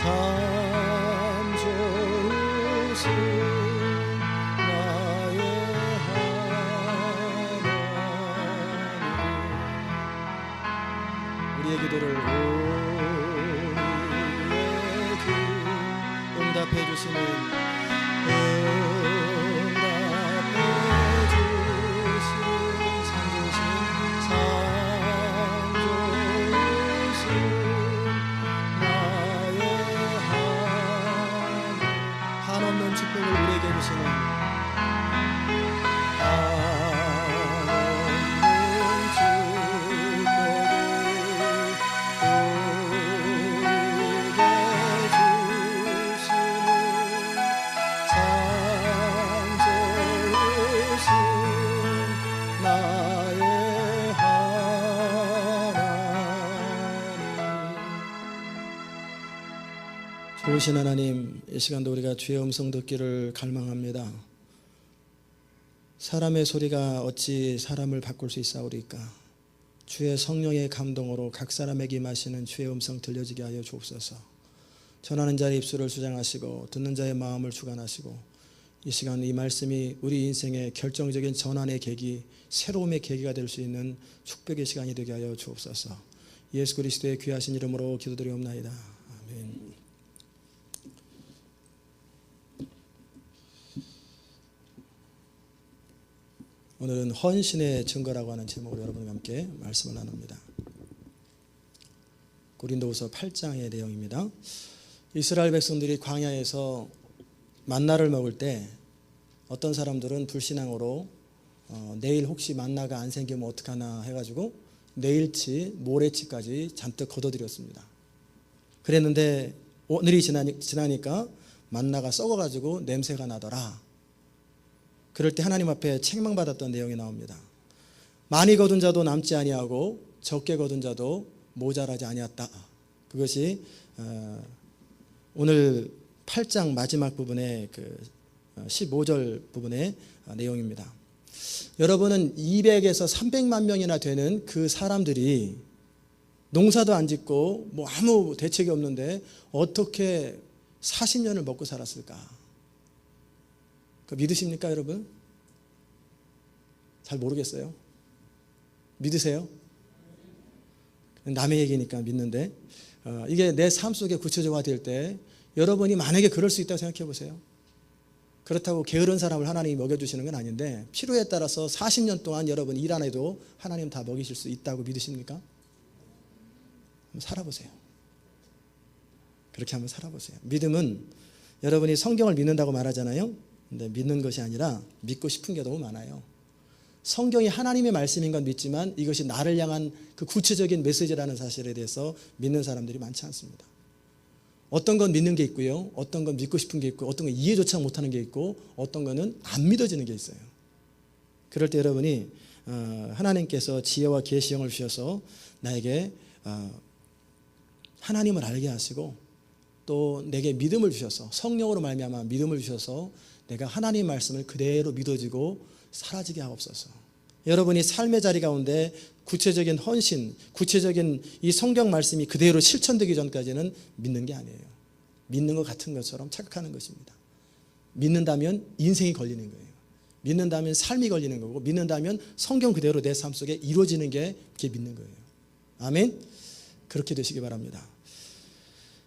참 좋으신 나의 하나님, 우리의 기도를 응답해 주시는 한없는 축복을 우리에게 주시는 좋으신 하나님, 이 시간도 우리가 주의 음성 듣기를 갈망합니다. 사람의 소리가 어찌 사람을 바꿀 수 있사오리까? 주의 성령의 감동으로 각 사람에게 임하시는 주의 음성 들려지게 하여 주옵소서. 전하는 자의 입술을 주장하시고 듣는 자의 마음을 주관하시고, 이 시간 이 말씀이 우리 인생의 결정적인 전환의 계기, 새로움의 계기가 될 수 있는 축복의 시간이 되게 하여 주옵소서. 예수 그리스도의 귀하신 이름으로 기도드리옵나이다. 아멘. 오늘은 헌신의 증거라고 하는 제목으로 여러분과 함께 말씀을 나눕니다. 고린도후서 8장의 내용입니다. 이스라엘 백성들이 광야에서 만나를 먹을 때 어떤 사람들은 불신앙으로 내일 혹시 만나가 안 생기면 어떡하나 해가지고 내일치 모레치까지 잔뜩 걷어들였습니다. 그랬는데 오늘이 지나니까 만나가 썩어가지고 냄새가 나더라. 그럴 때 하나님 앞에 책망받았던 내용이 나옵니다. 많이 거둔 자도 남지 아니하고 적게 거둔 자도 모자라지 아니했다. 그것이 오늘 8장 마지막 부분의 그 15절 부분의 내용입니다. 여러분은 200에서 300만 명이나 되는 그 사람들이 농사도 안 짓고 뭐 아무 대책이 없는데 어떻게 40년을 먹고 살았을까? 믿으십니까, 여러분? 잘 모르겠어요. 믿으세요? 남의 얘기니까 믿는데, 이게 내 삶 속에 구체적화될 때 여러분이 만약에 그럴 수 있다고 생각해 보세요. 그렇다고 게으른 사람을 하나님이 먹여주시는 건 아닌데, 필요에 따라서 40년 동안 여러분 일 안 해도 하나님 다 먹이실 수 있다고 믿으십니까? 한번 살아보세요. 그렇게 한번 살아보세요. 믿음은 여러분이 성경을 믿는다고 말하잖아요. 근데 믿는 것이 아니라 믿고 싶은 게 너무 많아요. 성경이 하나님의 말씀인 건 믿지만 이것이 나를 향한 그 구체적인 메시지라는 사실에 대해서 믿는 사람들이 많지 않습니다. 어떤 건 믿는 게 있고요, 어떤 건 믿고 싶은 게 있고, 어떤 건 이해조차 못하는 게 있고, 어떤 거는 안 믿어지는 게 있어요. 그럴 때 여러분이 하나님께서 지혜와 계시형을 주셔서 나에게 하나님을 알게 하시고 또 내게 믿음을 주셔서, 성령으로 말미암아 믿음을 주셔서 내가 하나님 말씀을 그대로 믿어지고 사라지게 하옵소서. 여러분이 삶의 자리 가운데 구체적인 헌신, 구체적인 이 성경 말씀이 그대로 실천되기 전까지는 믿는 게 아니에요. 믿는 것 같은 것처럼 착각하는 것입니다. 믿는다면 인생이 걸리는 거예요. 믿는다면 삶이 걸리는 거고, 믿는다면 성경 그대로 내 삶 속에 이루어지는 게 그게 믿는 거예요. 아멘. 그렇게 되시기 바랍니다.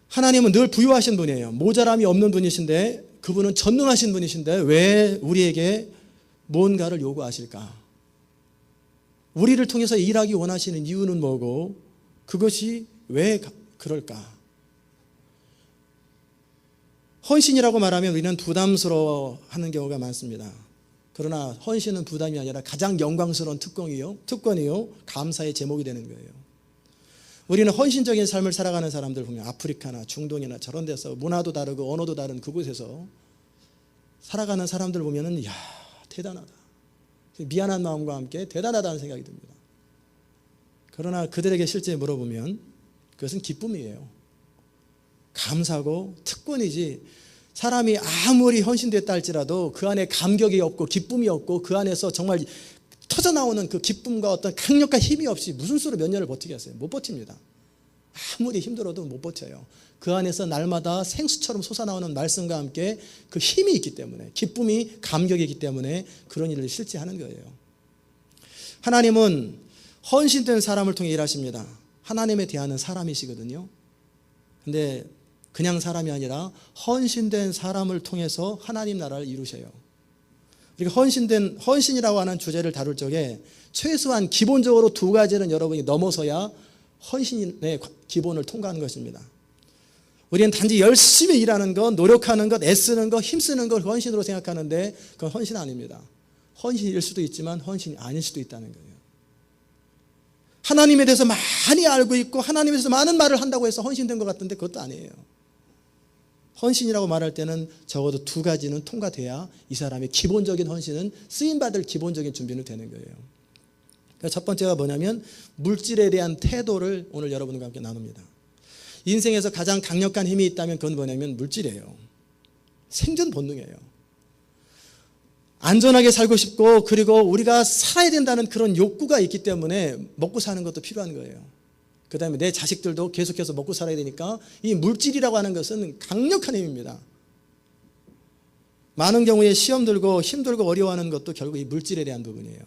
하나님은 늘 부유하신 분이에요. 모자람이 없는 분이신데, 그분은 전능하신 분이신데 왜 우리에게 뭔가를 요구하실까? 우리를 통해서 일하기 원하시는 이유는 뭐고, 그것이 왜 그럴까? 헌신이라고 말하면 우리는 부담스러워하는 경우가 많습니다. 그러나 헌신은 부담이 아니라 가장 영광스러운 특권이요, 감사의 제목이 되는 거예요. 우리는 헌신적인 삶을 살아가는 사람들 보면 아프리카나 중동이나 저런 데서 문화도 다르고 언어도 다른 그곳에서 살아가는 사람들 보면은, 이야, 대단하다. 미안한 마음과 함께 대단하다는 생각이 듭니다. 그러나 그들에게 실제 물어보면 그것은 기쁨이에요. 감사고 특권이지, 사람이 아무리 헌신됐다 할지라도 그 안에 감격이 없고 기쁨이 없고 그 안에서 정말 터져나오는 그 기쁨과 어떤 강력한 힘이 없이 무슨 수로 몇 년을 버티겠어요? 못 버팁니다. 아무리 힘들어도 못 버텨요. 그 안에서 날마다 생수처럼 솟아나오는 말씀과 함께 그 힘이 있기 때문에, 기쁨이, 감격이 있기 때문에 그런 일을 실제하는 거예요. 하나님은 헌신된 사람을 통해 일하십니다. 하나님에 대하는 사람이시거든요. 근데 그냥 사람이 아니라 헌신된 사람을 통해서 하나님 나라를 이루셔요. 그러니까 헌신이라고 하는 주제를 다룰 적에 최소한 기본적으로 두 가지는 여러분이 넘어서야 헌신의 기본을 통과하는 것입니다. 우리는 단지 열심히 일하는 것, 노력하는 것, 애쓰는 것, 힘쓰는 걸 헌신으로 생각하는데 그건 헌신 아닙니다. 헌신일 수도 있지만 헌신이 아닐 수도 있다는 거예요. 하나님에 대해서 많이 알고 있고 하나님에 대해서 많은 말을 한다고 해서 헌신된 것 같은데 그것도 아니에요. 헌신이라고 말할 때는 적어도 두 가지는 통과돼야 이 사람의 기본적인 헌신은 쓰임받을 기본적인 준비는 되는 거예요. 그러니까 첫 번째가 뭐냐면 물질에 대한 태도를 오늘 여러분과 함께 나눕니다. 인생에서 가장 강력한 힘이 있다면 그건 뭐냐면 물질이에요. 생존 본능이에요. 안전하게 살고 싶고 그리고 우리가 살아야 된다는 그런 욕구가 있기 때문에 먹고 사는 것도 필요한 거예요. 그 다음에 내 자식들도 계속해서 먹고 살아야 되니까 이 물질이라고 하는 것은 강력한 힘입니다. 많은 경우에 시험 들고 힘들고 어려워하는 것도 결국 이 물질에 대한 부분이에요.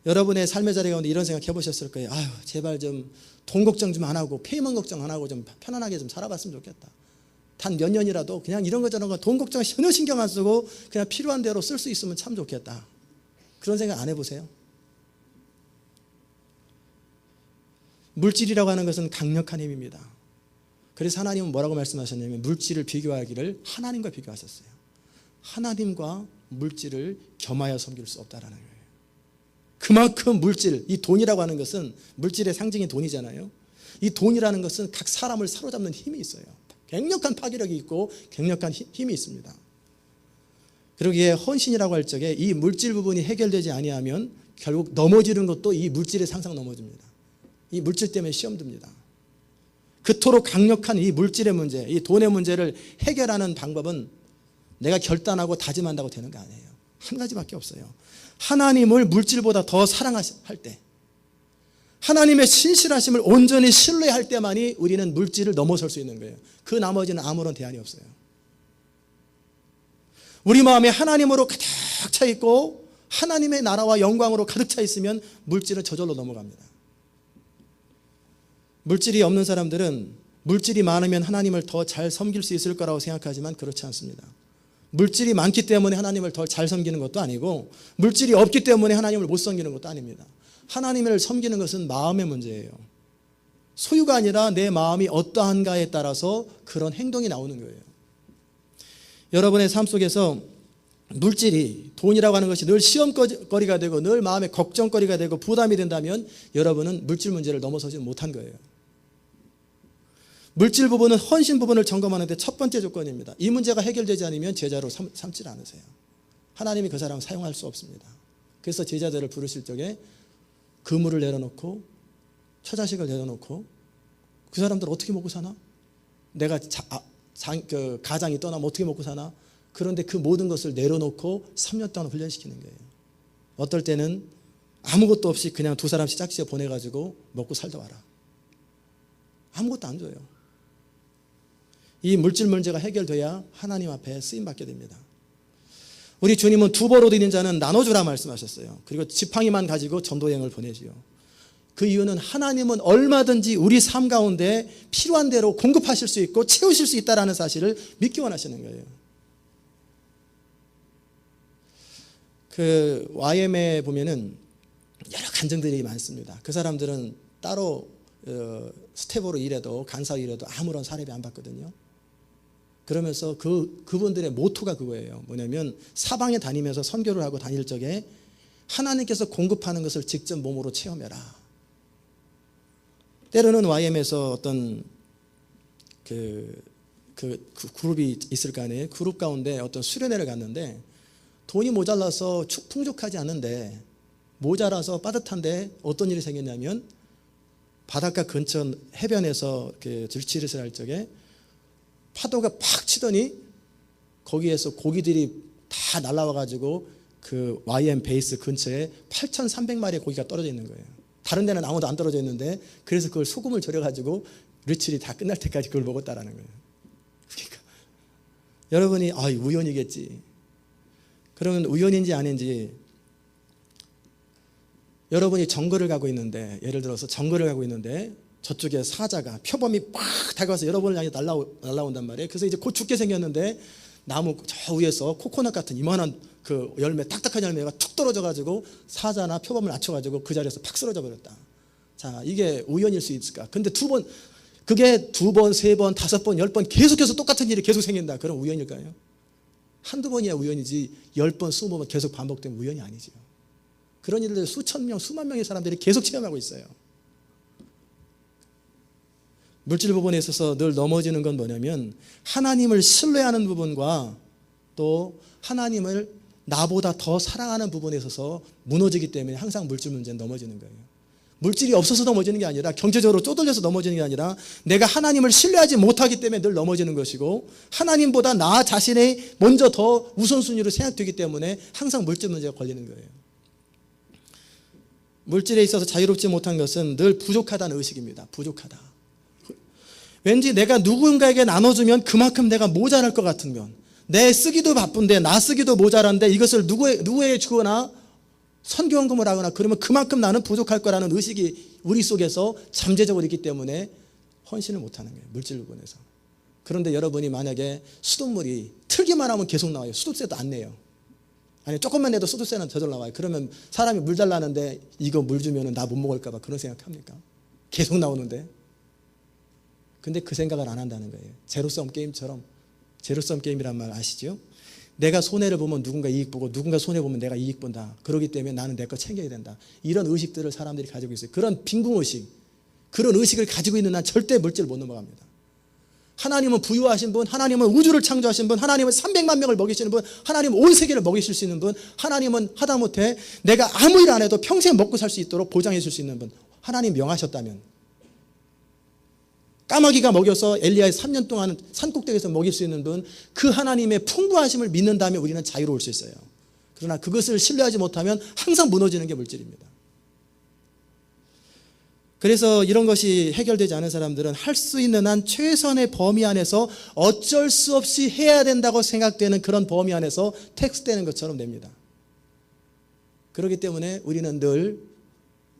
여러분의 삶의 자리 가운데 이런 생각 해보셨을 거예요. 아유, 제발 좀 돈 걱정 좀 안 하고 페이먼 걱정 안 하고 좀 편안하게 좀 살아봤으면 좋겠다. 단 몇 년이라도 그냥 이런 거 저런 거 돈 걱정 전혀 신경 안 쓰고 그냥 필요한 대로 쓸 수 있으면 참 좋겠다. 그런 생각 안 해보세요? 물질이라고 하는 것은 강력한 힘입니다. 그래서 하나님은 뭐라고 말씀하셨냐면 물질을 비교하기를 하나님과 비교하셨어요. 하나님과 물질을 겸하여 섬길 수 없다라는 거예요. 그만큼 물질, 이 돈이라고 하는 것은 물질의 상징인 돈이잖아요. 이 돈이라는 것은 각 사람을 사로잡는 힘이 있어요. 강력한 파괴력이 있고 강력한 힘이 있습니다. 그러기에 헌신이라고 할 적에 이 물질 부분이 해결되지 아니하면 결국 넘어지는 것도 이 물질에 항상 넘어집니다. 이 물질 때문에 시험 듭니다. 그토록 강력한 이 물질의 문제, 이 돈의 문제를 해결하는 방법은 내가 결단하고 다짐한다고 되는 거 아니에요. 한 가지밖에 없어요. 하나님을 물질보다 더 사랑할 때, 하나님의 신실하심을 온전히 신뢰할 때만이 우리는 물질을 넘어설 수 있는 거예요. 그 나머지는 아무런 대안이 없어요. 우리 마음에 하나님으로 가득 차 있고 하나님의 나라와 영광으로 가득 차 있으면 물질은 저절로 넘어갑니다. 물질이 없는 사람들은 물질이 많으면 하나님을 더 잘 섬길 수 있을 거라고 생각하지만 그렇지 않습니다. 물질이 많기 때문에 하나님을 더 잘 섬기는 것도 아니고 물질이 없기 때문에 하나님을 못 섬기는 것도 아닙니다. 하나님을 섬기는 것은 마음의 문제예요. 소유가 아니라 내 마음이 어떠한가에 따라서 그런 행동이 나오는 거예요. 여러분의 삶 속에서 물질이, 돈이라고 하는 것이 늘 시험거리가 되고 늘 마음의 걱정거리가 되고 부담이 된다면 여러분은 물질 문제를 넘어서지 못한 거예요. 물질 부분은 헌신 부분을 점검하는데 첫 번째 조건입니다. 이 문제가 해결되지 않으면 제자로 삼지 않으세요. 하나님이 그 사람을 사용할 수 없습니다. 그래서 제자들을 부르실 적에 그물을 내려놓고 처자식을 내려놓고 그 사람들 어떻게 먹고 사나? 내가 가장이 떠나면 어떻게 먹고 사나? 그런데 그 모든 것을 내려놓고 3년 동안 훈련시키는 거예요. 어떨 때는 아무것도 없이 그냥 두 사람씩 짝지어 보내가지고 먹고 살다 와라. 아무것도 안 줘요. 이 물질 문제가 해결돼야 하나님 앞에 쓰임받게 됩니다. 우리 주님은 두 벌 얻은 자는 나눠주라 말씀하셨어요. 그리고 지팡이만 가지고 전도여행을 보내지요. 그 이유는 하나님은 얼마든지 우리 삶 가운데 필요한 대로 공급하실 수 있고 채우실 수 있다는 사실을 믿기 원하시는 거예요. 그 YM에 보면은 여러 간증들이 많습니다. 그 사람들은 따로 스텝으로 일해도 간사로 일해도 아무런 사례비 안 받거든요. 그러면서 그분들의 모토가 그거예요. 뭐냐면 사방에 다니면서 선교를 하고 다닐 적에 하나님께서 공급하는 것을 직접 몸으로 체험해라. 때로는 YM에서 어떤 그 그룹이 있을 거 아니에요. 그룹 가운데 어떤 수련회를 갔는데 돈이 모자라서 풍족하지 않은데 모자라서 빠듯한데 어떤 일이 생겼냐면 바닷가 근처 해변에서 들치릇을 할 적에 파도가 팍 치더니 거기에서 고기들이 다 날아와가지고 그 YM 베이스 근처에 8,300마리의 고기가 떨어져 있는 거예요. 다른 데는 아무도 안 떨어져 있는데 그래서 그걸 소금을 절여가지고 르칠이 다 끝날 때까지 그걸 먹었다라는 거예요. 그러니까 여러분이 우연이겠지. 그러면 우연인지 아닌지 여러분이 정글을 가고 있는데 예를 들어서 정글을 가고 있는데 저쪽에 사자가 표범이 팍 다가와서 여러분을 향해 날라온단 말이에요. 그래서 이제 곧 죽게 생겼는데 나무 저 위에서 코코넛 같은 이만한 그 열매 딱딱한 열매가 툭 떨어져가지고 사자나 표범을 낮춰가지고 그 자리에서 팍 쓰러져 버렸다. 자, 이게 우연일 수 있을까? 근데 그게 2번, 3번, 5번, 10번 계속해서 똑같은 일이 계속 생긴다. 그럼 우연일까요? 한두 번이야 우연이지 10번, 20번 계속 반복되면 우연이 아니지요. 그런 일들 수천 명, 수만 명의 사람들이 계속 체험하고 있어요. 물질 부분에 있어서 늘 넘어지는 건 뭐냐면 하나님을 신뢰하는 부분과 또 하나님을 나보다 더 사랑하는 부분에 있어서 무너지기 때문에 항상 물질 문제는 넘어지는 거예요. 물질이 없어서 넘어지는 게 아니라 경제적으로 쪼들려서 넘어지는 게 아니라 내가 하나님을 신뢰하지 못하기 때문에 늘 넘어지는 것이고 하나님보다 나 자신이 먼저 더 우선순위로 생각되기 때문에 항상 물질 문제가 걸리는 거예요. 물질에 있어서 자유롭지 못한 것은 늘 부족하다는 의식입니다. 부족하다. 왠지 내가 누군가에게 나눠주면 그만큼 내가 모자랄 것 같은 건 내 쓰기도 바쁜데 나 쓰기도 모자란데 이것을 누구에게 주거나 선교헌금을 하거나 그러면 그만큼 나는 부족할 거라는 의식이 우리 속에서 잠재적으로 있기 때문에 헌신을 못하는 거예요. 물질 부분에서. 그런데 여러분이 만약에 수돗물이 틀기만 하면 계속 나와요. 수도세도 안 내요. 아니 조금만 내도 수도세는 저절로 나와요. 그러면 사람이 물 달라는데 이거 물 주면 나 못 먹을까 봐 그런 생각합니까? 계속 나오는데. 근데 그 생각을 안 한다는 거예요. 제로섬 게임처럼. 제로섬 게임이란 말 아시죠? 내가 손해를 보면 누군가 이익 보고 누군가 손해 보면 내가 이익 본다. 그렇기 때문에 나는 내 거 챙겨야 된다. 이런 의식들을 사람들이 가지고 있어요. 그런 빈궁의식, 그런 의식을 가지고 있는 한 절대 물질을 못 넘어갑니다. 하나님은 부유하신 분, 하나님은 우주를 창조하신 분, 하나님은 300만 명을 먹이시는 분, 하나님은 온 세계를 먹이실 수 있는 분, 하나님은 하다못해 내가 아무 일 안 해도 평생 먹고 살 수 있도록 보장해 줄 수 있는 분, 하나님 명하셨다면 까마귀가 먹여서 엘리야의 3년 동안 산꼭대기에서 먹일 수 있는 분, 그 하나님의 풍부하심을 믿는다면 우리는 자유로울 수 있어요. 그러나 그것을 신뢰하지 못하면 항상 무너지는 게 물질입니다. 그래서 이런 것이 해결되지 않은 사람들은 할 수 있는 한 최선의 범위 안에서 어쩔 수 없이 해야 된다고 생각되는 그런 범위 안에서 텍스되는 것처럼 됩니다. 그렇기 때문에 우리는 늘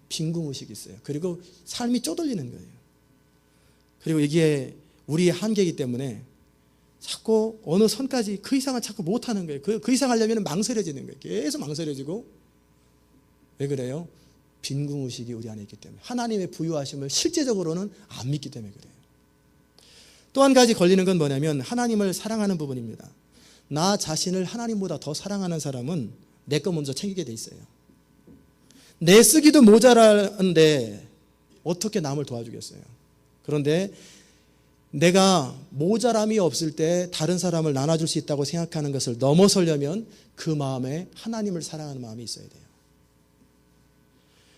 빈궁의식이 있어요. 그리고 삶이 쪼들리는 거예요. 그리고 이게 우리의 한계이기 때문에 자꾸 어느 선까지 그 이상을 자꾸 못하는 거예요. 그 이상 하려면 망설여지는 거예요. 계속 망설여지고. 왜 그래요? 빈궁의식이 우리 안에 있기 때문에. 하나님의 부유하심을 실제적으로는 안 믿기 때문에 그래요. 또 한 가지 걸리는 건 뭐냐면 하나님을 사랑하는 부분입니다. 나 자신을 하나님보다 더 사랑하는 사람은 내 거 먼저 챙기게 돼 있어요. 내 쓰기도 모자라는데 어떻게 남을 도와주겠어요? 그런데 내가 모자람이 없을 때 다른 사람을 나눠줄 수 있다고 생각하는 것을 넘어서려면 그 마음에 하나님을 사랑하는 마음이 있어야 돼요.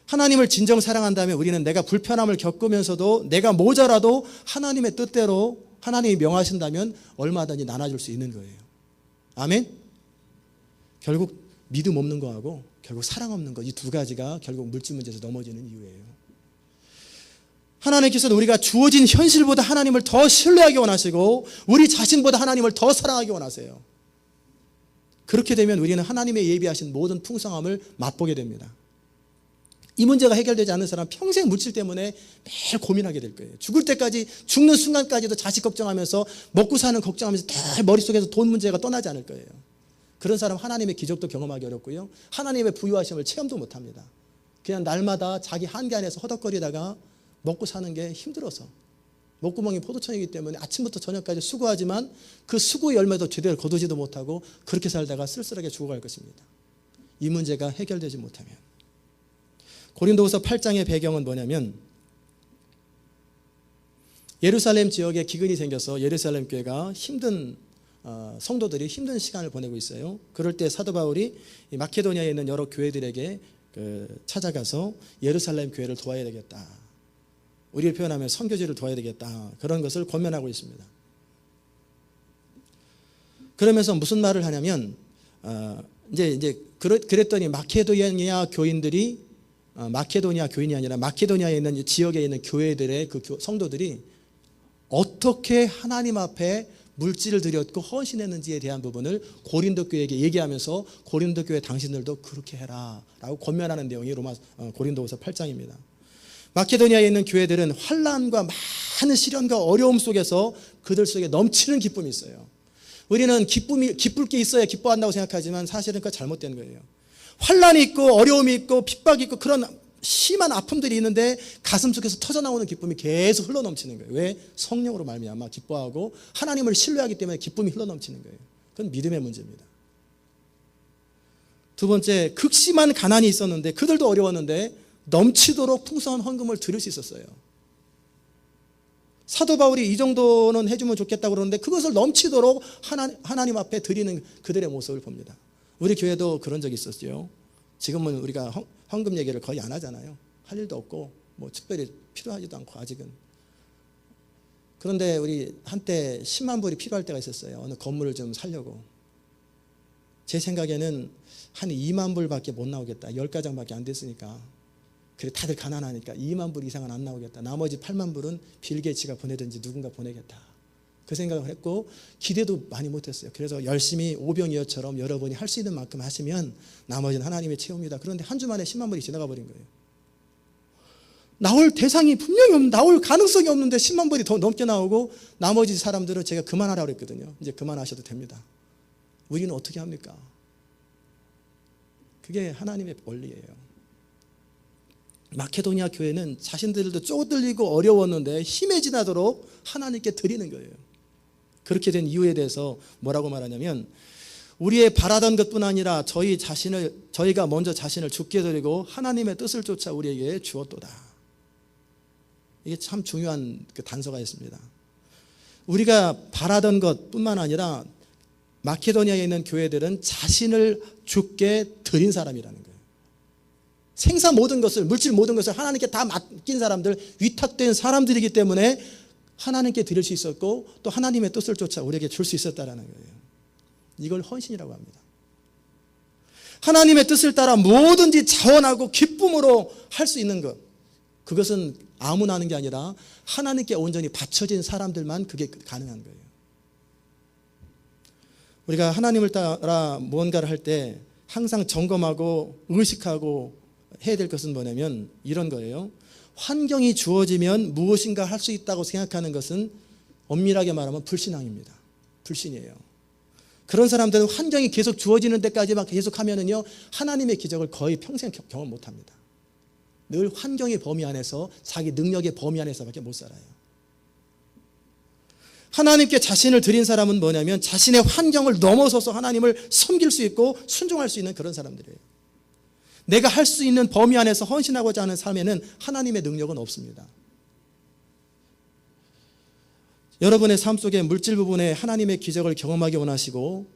하나님을 진정 사랑한다면 우리는 내가 불편함을 겪으면서도 내가 모자라도 하나님의 뜻대로 하나님이 명하신다면 얼마든지 나눠줄 수 있는 거예요. 아멘? 결국 믿음 없는 거하고 결국 사랑 없는 거, 이 두 가지가 결국 물질 문제에서 넘어지는 이유예요. 하나님께서는 우리가 주어진 현실보다 하나님을 더 신뢰하기 원하시고 우리 자신보다 하나님을 더 사랑하기 원하세요. 그렇게 되면 우리는 하나님의 예비하신 모든 풍성함을 맛보게 됩니다. 이 문제가 해결되지 않는 사람은 평생 물질 때문에 매일 고민하게 될 거예요. 죽을 때까지, 죽는 순간까지도 자식 걱정하면서 먹고 사는 걱정하면서 다 머릿속에서 돈 문제가 떠나지 않을 거예요. 그런 사람 하나님의 기적도 경험하기 어렵고요. 하나님의 부유하심을 체험도 못합니다. 그냥 날마다 자기 한계 안에서 허덕거리다가 먹고 사는 게 힘들어서 목구멍이 포도청이기 때문에 아침부터 저녁까지 수고하지만 그 수고의 열매도 제대로 거두지도 못하고 그렇게 살다가 쓸쓸하게 죽어갈 것입니다. 이 문제가 해결되지 못하면. 고린도후서 8장의 배경은 뭐냐면 예루살렘 지역에 기근이 생겨서 예루살렘 교회가 힘든 성도들이 힘든 시간을 보내고 있어요. 그럴 때 사도 바울이 마케도니아에 있는 여러 교회들에게 찾아가서 예루살렘 교회를 도와야 되겠다. 우리를 표현하면 선교지를 도와야 되겠다. 그런 것을 권면하고 있습니다. 그러면서 무슨 말을 하냐면 이제 그랬더니 마케도니아 교인들이 마케도니아 교인이 아니라 마케도니아에 있는 지역에 있는 교회들의 그 성도들이 어떻게 하나님 앞에 물질을 드렸고 헌신했는지에 대한 부분을 고린도 교회에게 얘기하면서 고린도 교회 당신들도 그렇게 해라 라고 권면하는 내용이 고린도후서 8장입니다. 마케도니아에 있는 교회들은 환난과 많은 시련과 어려움 속에서 그들 속에 넘치는 기쁨이 있어요. 우리는 기쁠 게 있어야 기뻐한다고 생각하지만 사실은 그거 잘못된 거예요. 환난이 있고 어려움이 있고 핍박이 있고 그런 심한 아픔들이 있는데 가슴 속에서 터져나오는 기쁨이 계속 흘러넘치는 거예요. 왜? 성령으로 말미암아 기뻐하고 하나님을 신뢰하기 때문에 기쁨이 흘러넘치는 거예요. 그건 믿음의 문제입니다. 두 번째, 극심한 가난이 있었는데 그들도 어려웠는데 넘치도록 풍성한 헌금을 드릴 수 있었어요. 사도 바울이 이 정도는 해주면 좋겠다고 그러는데 그것을 넘치도록 하나님 앞에 드리는 그들의 모습을 봅니다. 우리 교회도 그런 적이 있었죠. 지금은 우리가 헌금 얘기를 거의 안 하잖아요. 할 일도 없고 뭐 특별히 필요하지도 않고 아직은. 그런데 우리 한때 10만 불이 필요할 때가 있었어요. 어느 건물을 좀 살려고. 제 생각에는 한 2만 불밖에 못 나오겠다. 10가정밖에 안 됐으니까. 그래 다들 가난하니까 2만 불 이상은 안 나오겠다. 나머지 8만 불은 빌 게이츠가 보내든지 누군가 보내겠다. 그 생각을 했고 기대도 많이 못했어요. 그래서 열심히 오병이어처럼 여러분이 할 수 있는 만큼 하시면 나머지는 하나님의 채웁니다. 그런데 한 주 만에 10만 불이 지나가 버린 거예요. 나올 대상이 분명히 나올 가능성이 없는데 10만 불이 더 넘게 나오고 나머지 사람들은 제가 그만하라고 그랬거든요. 이제 그만하셔도 됩니다. 우리는 어떻게 합니까? 그게 하나님의 원리예요. 마케도니아 교회는 자신들도 쪼들리고 어려웠는데 힘에 지나도록 하나님께 드리는 거예요. 그렇게 된 이유에 대해서 뭐라고 말하냐면 우리의 바라던 것뿐 아니라 저희가 먼저 자신을 죽게 드리고 하나님의 뜻을 쫓아 우리에게 주었도다. 이게 참 중요한 그 단서가 있습니다. 우리가 바라던 것뿐만 아니라 마케도니아에 있는 교회들은 자신을 죽게 드린 사람이라는 거예요. 생사 모든 것을, 물질 모든 것을 하나님께 다 맡긴 사람들, 위탁된 사람들이기 때문에 하나님께 드릴 수 있었고 또 하나님의 뜻을 쫓아 우리에게 줄 수 있었다는 거예요. 이걸 헌신이라고 합니다. 하나님의 뜻을 따라 뭐든지 자원하고 기쁨으로 할 수 있는 것, 그것은 아무나 하는 게 아니라 하나님께 온전히 바쳐진 사람들만 그게 가능한 거예요. 우리가 하나님을 따라 무언가를 할 때 항상 점검하고 의식하고 해야 될 것은 뭐냐면 이런 거예요. 환경이 주어지면 무엇인가 할 수 있다고 생각하는 것은 엄밀하게 말하면 불신앙입니다. 불신이에요. 그런 사람들은 환경이 계속 주어지는 데까지만 계속 하면은요, 하나님의 기적을 거의 평생 경험 못 합니다. 늘 환경의 범위 안에서 자기 능력의 범위 안에서밖에 못 살아요. 하나님께 자신을 드린 사람은 뭐냐면 자신의 환경을 넘어서서 하나님을 섬길 수 있고 순종할 수 있는 그런 사람들이에요. 내가 할 수 있는 범위 안에서 헌신하고자 하는 삶에는 하나님의 능력은 없습니다. 여러분의 삶 속에 물질 부분에 하나님의 기적을 경험하기 원하시고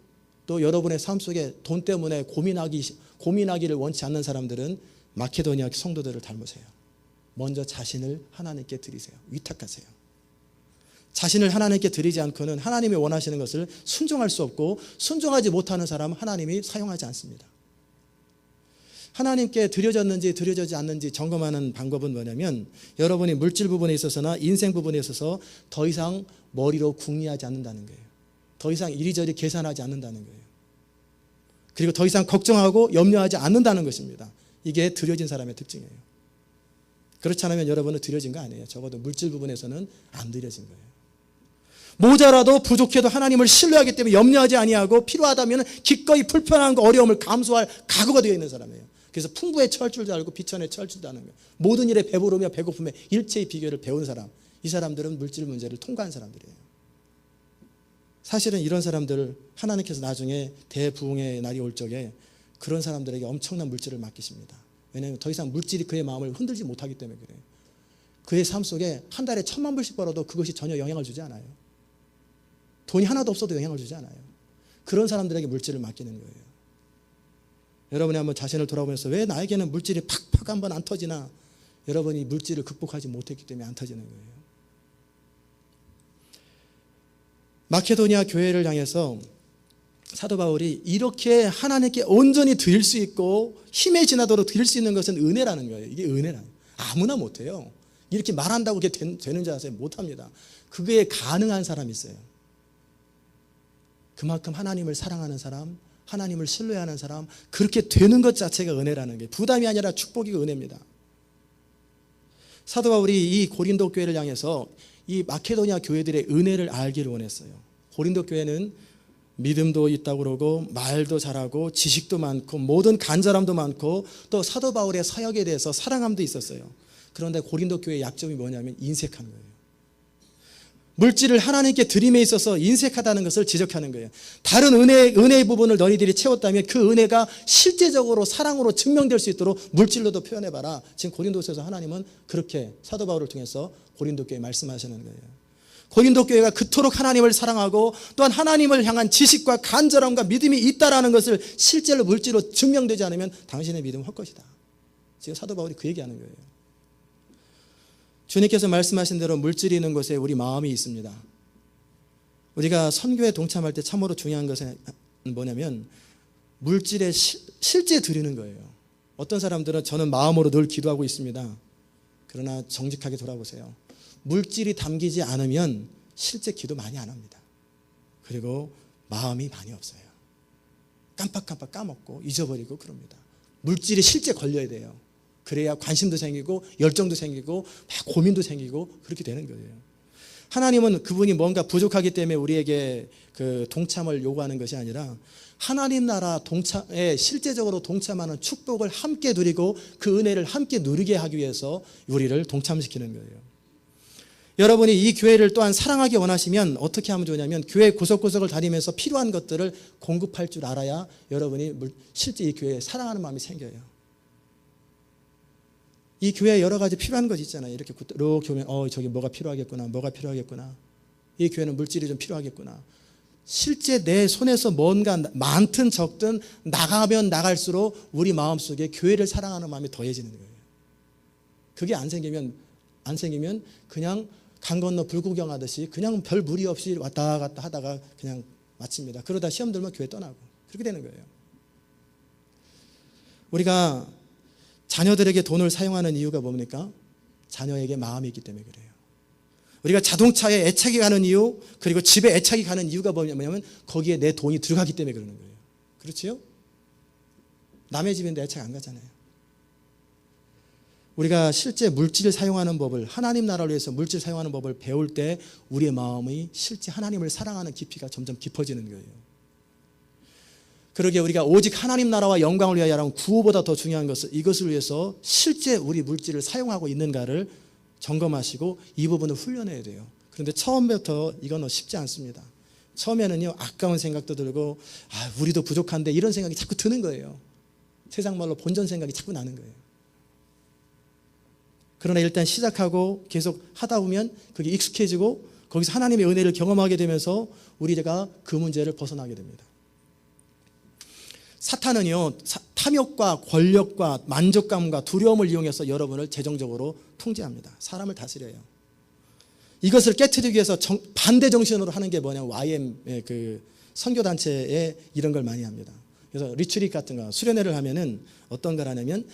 또 여러분의 삶 속에 돈 때문에 고민하기를 원치 않는 사람들은 마케도니아 성도들을 닮으세요. 먼저 자신을 하나님께 드리세요. 위탁하세요. 자신을 하나님께 드리지 않고는 하나님이 원하시는 것을 순종할 수 없고 순종하지 못하는 사람은 하나님이 사용하지 않습니다. 하나님께 드려졌는지 드려지지 않는지 점검하는 방법은 뭐냐면 여러분이 물질 부분에 있어서나 인생 부분에 있어서 더 이상 머리로 궁리하지 않는다는 거예요. 더 이상 이리저리 계산하지 않는다는 거예요. 그리고 더 이상 걱정하고 염려하지 않는다는 것입니다. 이게 드려진 사람의 특징이에요. 그렇지 않으면 여러분은 드려진 거 아니에요. 적어도 물질 부분에서는 안 드려진 거예요. 모자라도 부족해도 하나님을 신뢰하기 때문에 염려하지 아니하고 필요하다면 기꺼이 불편한 거 어려움을 감수할 각오가 되어 있는 사람이에요. 그래서 풍부에 처할 줄도 알고 비천에 처할 줄도 아는 거예요. 모든 일에 배부르며 배고픔에 일체의 비결을 배운 사람, 이 사람들은 물질 문제를 통과한 사람들이에요. 사실은 이런 사람들을 하나님께서 나중에 대부흥의 날이 올 적에 그런 사람들에게 엄청난 물질을 맡기십니다. 왜냐하면 더 이상 물질이 그의 마음을 흔들지 못하기 때문에 그래요. 그의 삶 속에 한 달에 1,000만 불씩 벌어도 그것이 전혀 영향을 주지 않아요. 돈이 하나도 없어도 영향을 주지 않아요. 그런 사람들에게 물질을 맡기는 거예요. 여러분이 한번 자신을 돌아보면서 왜 나에게는 물질이 팍팍 한번 안 터지나? 여러분이 물질을 극복하지 못했기 때문에 안 터지는 거예요. 마케도니아 교회를 향해서 사도 바울이 이렇게 하나님께 온전히 드릴 수 있고 힘에 지나도록 드릴 수 있는 것은 은혜라는 거예요. 이게 은혜라는 거예요. 아무나 못해요. 이렇게 말한다고 그게 되는 줄 아세요? 못합니다. 그게 가능한 사람이 있어요. 그만큼 하나님을 사랑하는 사람, 하나님을 신뢰하는 사람, 그렇게 되는 것 자체가 은혜라는 게 부담이 아니라 축복이고 은혜입니다. 사도 바울이 이 고린도 교회를 향해서 이 마케도니아 교회들의 은혜를 알기를 원했어요. 고린도 교회는 믿음도 있다고 그러고 말도 잘하고 지식도 많고 모든 간절함도 많고 또 사도 바울의 사역에 대해서 사랑함도 있었어요. 그런데 고린도 교회의 약점이 뭐냐면 인색한 거예요. 물질을 하나님께 드림에 있어서 인색하다는 것을 지적하는 거예요. 다른 은혜의 부분을 너희들이 채웠다면 그 은혜가 실제적으로 사랑으로 증명될 수 있도록 물질로도 표현해봐라. 지금 고린도서에서 하나님은 그렇게 사도 바울을 통해서 고린도 교회에 말씀하시는 거예요. 고린도 교회가 그토록 하나님을 사랑하고 또한 하나님을 향한 지식과 간절함과 믿음이 있다라는 것을 실제로 물질로 증명되지 않으면 당신의 믿음은 헛것이다. 지금 사도 바울이 그 얘기하는 거예요. 주님께서 말씀하신 대로 물질이 있는 곳에 우리 마음이 있습니다. 우리가 선교에 동참할 때 참으로 중요한 것은 뭐냐면 물질에 실제 드리는 거예요. 어떤 사람들은 저는 마음으로 늘 기도하고 있습니다. 그러나 정직하게 돌아보세요. 물질이 담기지 않으면 실제 기도 많이 안 합니다. 그리고 마음이 많이 없어요. 깜빡깜빡 까먹고 잊어버리고 그럽니다. 물질이 실제 걸려야 돼요. 그래야 관심도 생기고 열정도 생기고 막 고민도 생기고 그렇게 되는 거예요. 하나님은 그분이 뭔가 부족하기 때문에 우리에게 그 동참을 요구하는 것이 아니라 하나님 나라 동참에 실제적으로 동참하는 축복을 함께 누리고 그 은혜를 함께 누리게 하기 위해서 우리를 동참시키는 거예요. 여러분이 이 교회를 또한 사랑하기 원하시면 어떻게 하면 좋냐면 교회 구석구석을 다니면서 필요한 것들을 공급할 줄 알아야 여러분이 실제 이 교회에 사랑하는 마음이 생겨요. 이 교회에 여러 가지 필요한 것 있잖아요. 이렇게 보면 저기 뭐가 필요하겠구나, 뭐가 필요하겠구나. 이 교회는 물질이 좀 필요하겠구나. 실제 내 손에서 뭔가 많든 적든 나가면 나갈수록 우리 마음속에 교회를 사랑하는 마음이 더해지는 거예요. 그게 안 생기면 그냥 강 건너 불구경하듯이 그냥 별 무리 없이 왔다 갔다 하다가 그냥 마칩니다. 그러다 시험 들면 교회 떠나고 그렇게 되는 거예요. 우리가 자녀들에게 돈을 사용하는 이유가 뭡니까? 자녀에게 마음이 있기 때문에 그래요. 우리가 자동차에 애착이 가는 이유, 그리고 집에 애착이 가는 이유가 뭐냐면 거기에 내 돈이 들어가기 때문에 그러는 거예요. 그렇지요? 남의 집인데 애착 안 가잖아요. 우리가 실제 물질을 사용하는 법을, 하나님 나라를 위해서 물질 사용하는 법을 배울 때 우리의 마음이 실제 하나님을 사랑하는 깊이가 점점 깊어지는 거예요. 그러기에 우리가 오직 하나님 나라와 영광을 위하여라면 구호보다 더 중요한 것은 이것을 위해서 실제 우리 물질을 사용하고 있는가를 점검하시고 이 부분을 훈련해야 돼요. 그런데 처음부터 이건 쉽지 않습니다. 처음에는요, 아까운 생각도 들고 우리도 부족한데 이런 생각이 자꾸 드는 거예요. 세상 말로 본전 생각이 자꾸 나는 거예요. 그러나 일단 시작하고 계속 하다 보면 그게 익숙해지고 거기서 하나님의 은혜를 경험하게 되면서 우리가 그 문제를 벗어나게 됩니다. 사탄은요, 탐욕과 권력과 만족감과 두려움을 이용해서 여러분을 재정적으로 통제합니다. 사람을 다스려요. 이것을 깨트리기 위해서 반대 정신으로 하는 게 뭐냐면 YM의 그 선교단체에 이런 걸 많이 합니다. 그래서 리트릿 같은 거 수련회를 하면은 어떤 걸 하냐면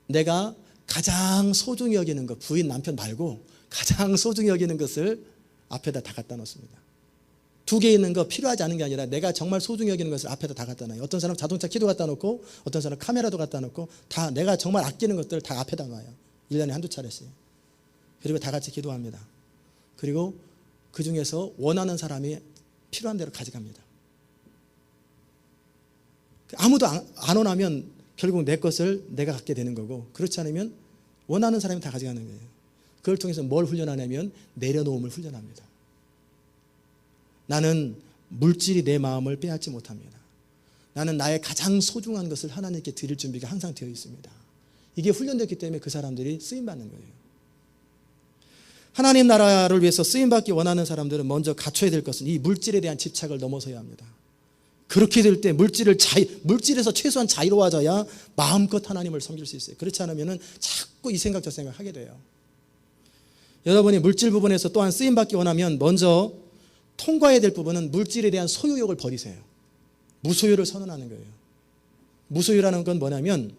내가 가장 소중히 여기는 것, 부인 남편 말고 가장 소중히 여기는 것을 앞에다 다 갖다 놓습니다. 두 개 있는 거 필요하지 않은 게 아니라 내가 정말 소중히 여기는 것을 앞에다 다 갖다 놔요. 어떤 사람은 자동차 키도 갖다 놓고 어떤 사람은 카메라도 갖다 놓고 다 내가 정말 아끼는 것들을 다 앞에다 놔요. 1년에 한두 차례씩. 그리고 다 같이 기도합니다. 그리고 그 중에서 원하는 사람이 필요한 대로 가져갑니다. 아무도 안 원하면 결국 내 것을 내가 갖게 되는 거고, 그렇지 않으면 원하는 사람이 다 가져가는 거예요. 그걸 통해서 뭘 훈련하냐면 내려놓음을 훈련합니다. 나는 물질이 내 마음을 빼앗지 못합니다. 나는 나의 가장 소중한 것을 하나님께 드릴 준비가 항상 되어 있습니다. 이게 훈련됐기 때문에 그 사람들이 쓰임받는 거예요. 하나님 나라를 위해서 쓰임받기 원하는 사람들은 먼저 갖춰야 될 것은 이 물질에 대한 집착을 넘어서야 합니다. 그렇게 될 때 물질에서 최소한 자유로워져야 마음껏 하나님을 섬길 수 있어요. 그렇지 않으면 자꾸 이 생각 저 생각 하게 돼요. 여러분이 물질 부분에서 또한 쓰임받기 원하면 먼저 통과해야 될 부분은 물질에 대한 소유욕을 버리세요. 무소유를 선언하는 거예요. 무소유라는 건 뭐냐면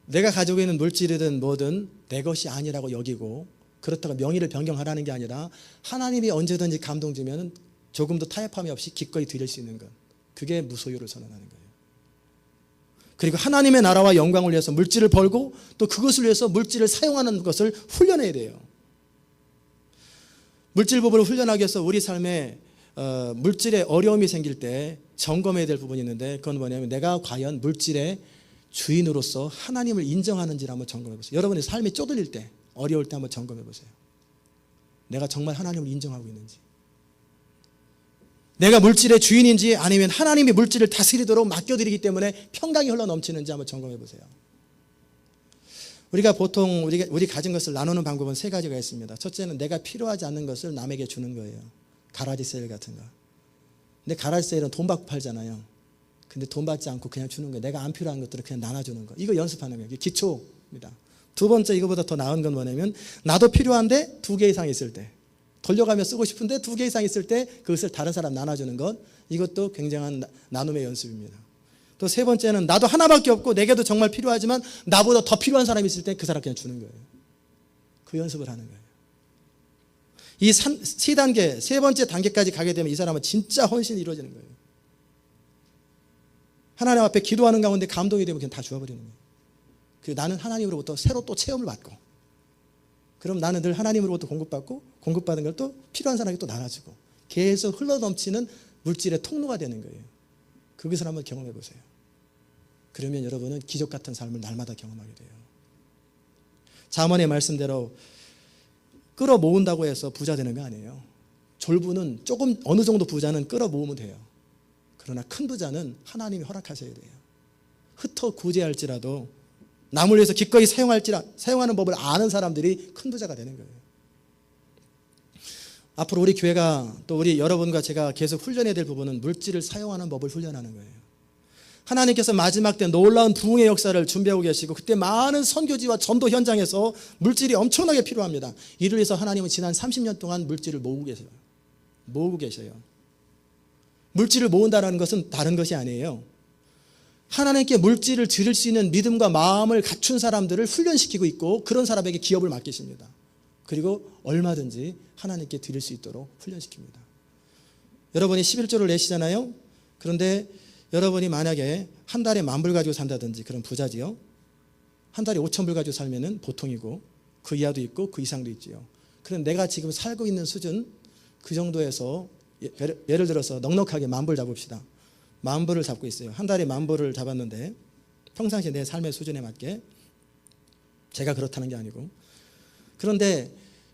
내가 가지고 있는 물질이든 뭐든 내 것이 아니라고 여기고 그렇다고 명의를 변경하라는 게 아니라 하나님이 언제든지 감동 주면 조금도 타협함이 없이 기꺼이 드릴 수 있는 것. 그게 무소유를 선언하는 거예요. 그리고 하나님의 나라와 영광을 위해서 물질을 벌고 또 그것을 위해서 물질을 사용하는 것을 훈련해야 돼요. 물질법을 훈련하기 위해서 우리 삶에 물질에 어려움이 생길 때 점검해야 될 부분이 있는데 그건 뭐냐면 내가 과연 물질의 주인으로서 하나님을 인정하는지를 한번 점검해 보세요. 여러분의 삶이 쪼들릴 때 어려울 때 한번 점검해 보세요. 내가 정말 하나님을 인정하고 있는지, 내가 물질의 주인인지 아니면 하나님이 물질을 다스리도록 맡겨드리기 때문에 평강이 흘러넘치는지 한번 점검해 보세요. 우리가 보통 우리 가진 것을 나누는 방법은 세 가지가 있습니다. 첫째는 내가 필요하지 않는 것을 남에게 주는 거예요. 가라지 세일 같은 거. 근데 가라지 세일은 돈 받고 팔잖아요. 근데 돈 받지 않고 그냥 주는 거예요. 내가 안 필요한 것들을 그냥 나눠주는 거. 이거 연습하는 거예요. 이게 기초입니다. 두 번째, 이거보다 더 나은 건 뭐냐면 나도 필요한데 2개 이상 있을 때, 돌려가며 쓰고 싶은데 2개 이상 있을 때 그것을 다른 사람 나눠주는 것. 이것도 굉장한 나눔의 연습입니다. 또 세 번째는 나도 하나밖에 없고 내게도 정말 필요하지만 나보다 더 필요한 사람이 있을 때 그 사람 그냥 주는 거예요. 그 연습을 하는 거예요. 이 세 단계, 세 번째 단계까지 가게 되면 이 사람은 진짜 헌신이 이루어지는 거예요. 하나님 앞에 기도하는 가운데 감동이 되면 그냥 다 주어버리는 거예요. 그리고 나는 하나님으로부터 새로 또 체험을 받고, 그럼 나는 늘 하나님으로부터 공급받고 공급받은 걸 또 필요한 사람에게 또 나눠주고 계속 흘러넘치는 물질의 통로가 되는 거예요. 그것을 한번 경험해 보세요. 그러면 여러분은 기적 같은 삶을 날마다 경험하게 돼요. 잠언의 말씀대로 끌어모은다고 해서 부자 되는 거 아니에요. 졸부는 조금 어느 정도 부자는 끌어모으면 돼요. 그러나 큰 부자는 하나님이 허락하셔야 돼요. 흩어 구제할지라도 남을 위해서 기꺼이 사용하는 법을 아는 사람들이 큰 부자가 되는 거예요. 앞으로 우리 교회가 또 우리 여러분과 제가 계속 훈련해야 될 부분은 물질을 사용하는 법을 훈련하는 거예요. 하나님께서 마지막 때 놀라운 부흥의 역사를 준비하고 계시고 그때 많은 선교지와 전도 현장에서 물질이 엄청나게 필요합니다. 이를 위해서 하나님은 지난 30년 동안 물질을 모으고 계셔요. 물질을 모은다는 것은 다른 것이 아니에요. 하나님께 물질을 드릴 수 있는 믿음과 마음을 갖춘 사람들을 훈련시키고 있고 그런 사람에게 기업을 맡기십니다. 그리고 얼마든지 하나님께 드릴 수 있도록 훈련시킵니다. 여러분이 11조를 내시잖아요. 그런데 여러분이 만약에 한 달에 10,000불 가지고 산다든지 그런 부자지요. 한 달에 5,000불 가지고 살면은 보통이고 그 이하도 있고 그 이상도 있지요. 그럼 내가 지금 살고 있는 수준 그 정도에서 예를 들어서 넉넉하게 10,000불 잡읍시다. 10,000불을 잡고 있어요. 한 달에 10,000불을 잡았는데 평상시에 내 삶의 수준에 맞게, 제가 그렇다는 게 아니고, 그런데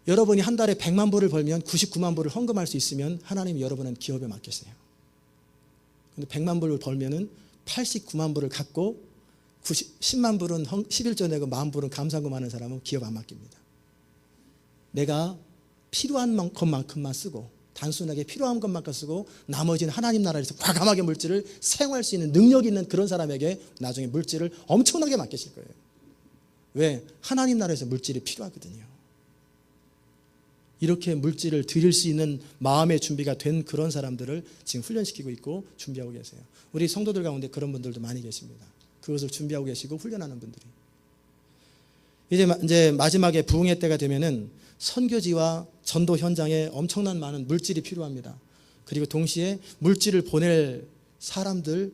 여러분이 한 달에 1,000,000불을 벌면 990,000불을 헌금할 수 있으면 하나님이 여러분은 기업에 맡기세요. 근데 1,000,000불을 벌면은 890,000불을 갖고 100,000불은 11조 내고 10,000불은 감사금하는 사람은 기업 안 맡깁니다. 내가 필요한 것만큼만 쓰고 단순하게 필요한 것만큼 쓰고 나머지는 하나님 나라에서 과감하게 물질을 사용할 수 있는 능력이 있는 그런 사람에게 나중에 물질을 엄청나게 맡기실 거예요. 왜? 하나님 나라에서 물질이 필요하거든요. 이렇게 물질을 드릴 수 있는 마음의 준비가 된 그런 사람들을 지금 훈련시키고 있고 준비하고 계세요. 우리 성도들 가운데 그런 분들도 많이 계십니다. 그것을 준비하고 계시고 훈련하는 분들이. 이제 마지막에 부흥의 때가 되면은 선교지와 전도 현장에 엄청난 많은 물질이 필요합니다. 그리고 동시에 물질을 보낼 사람들,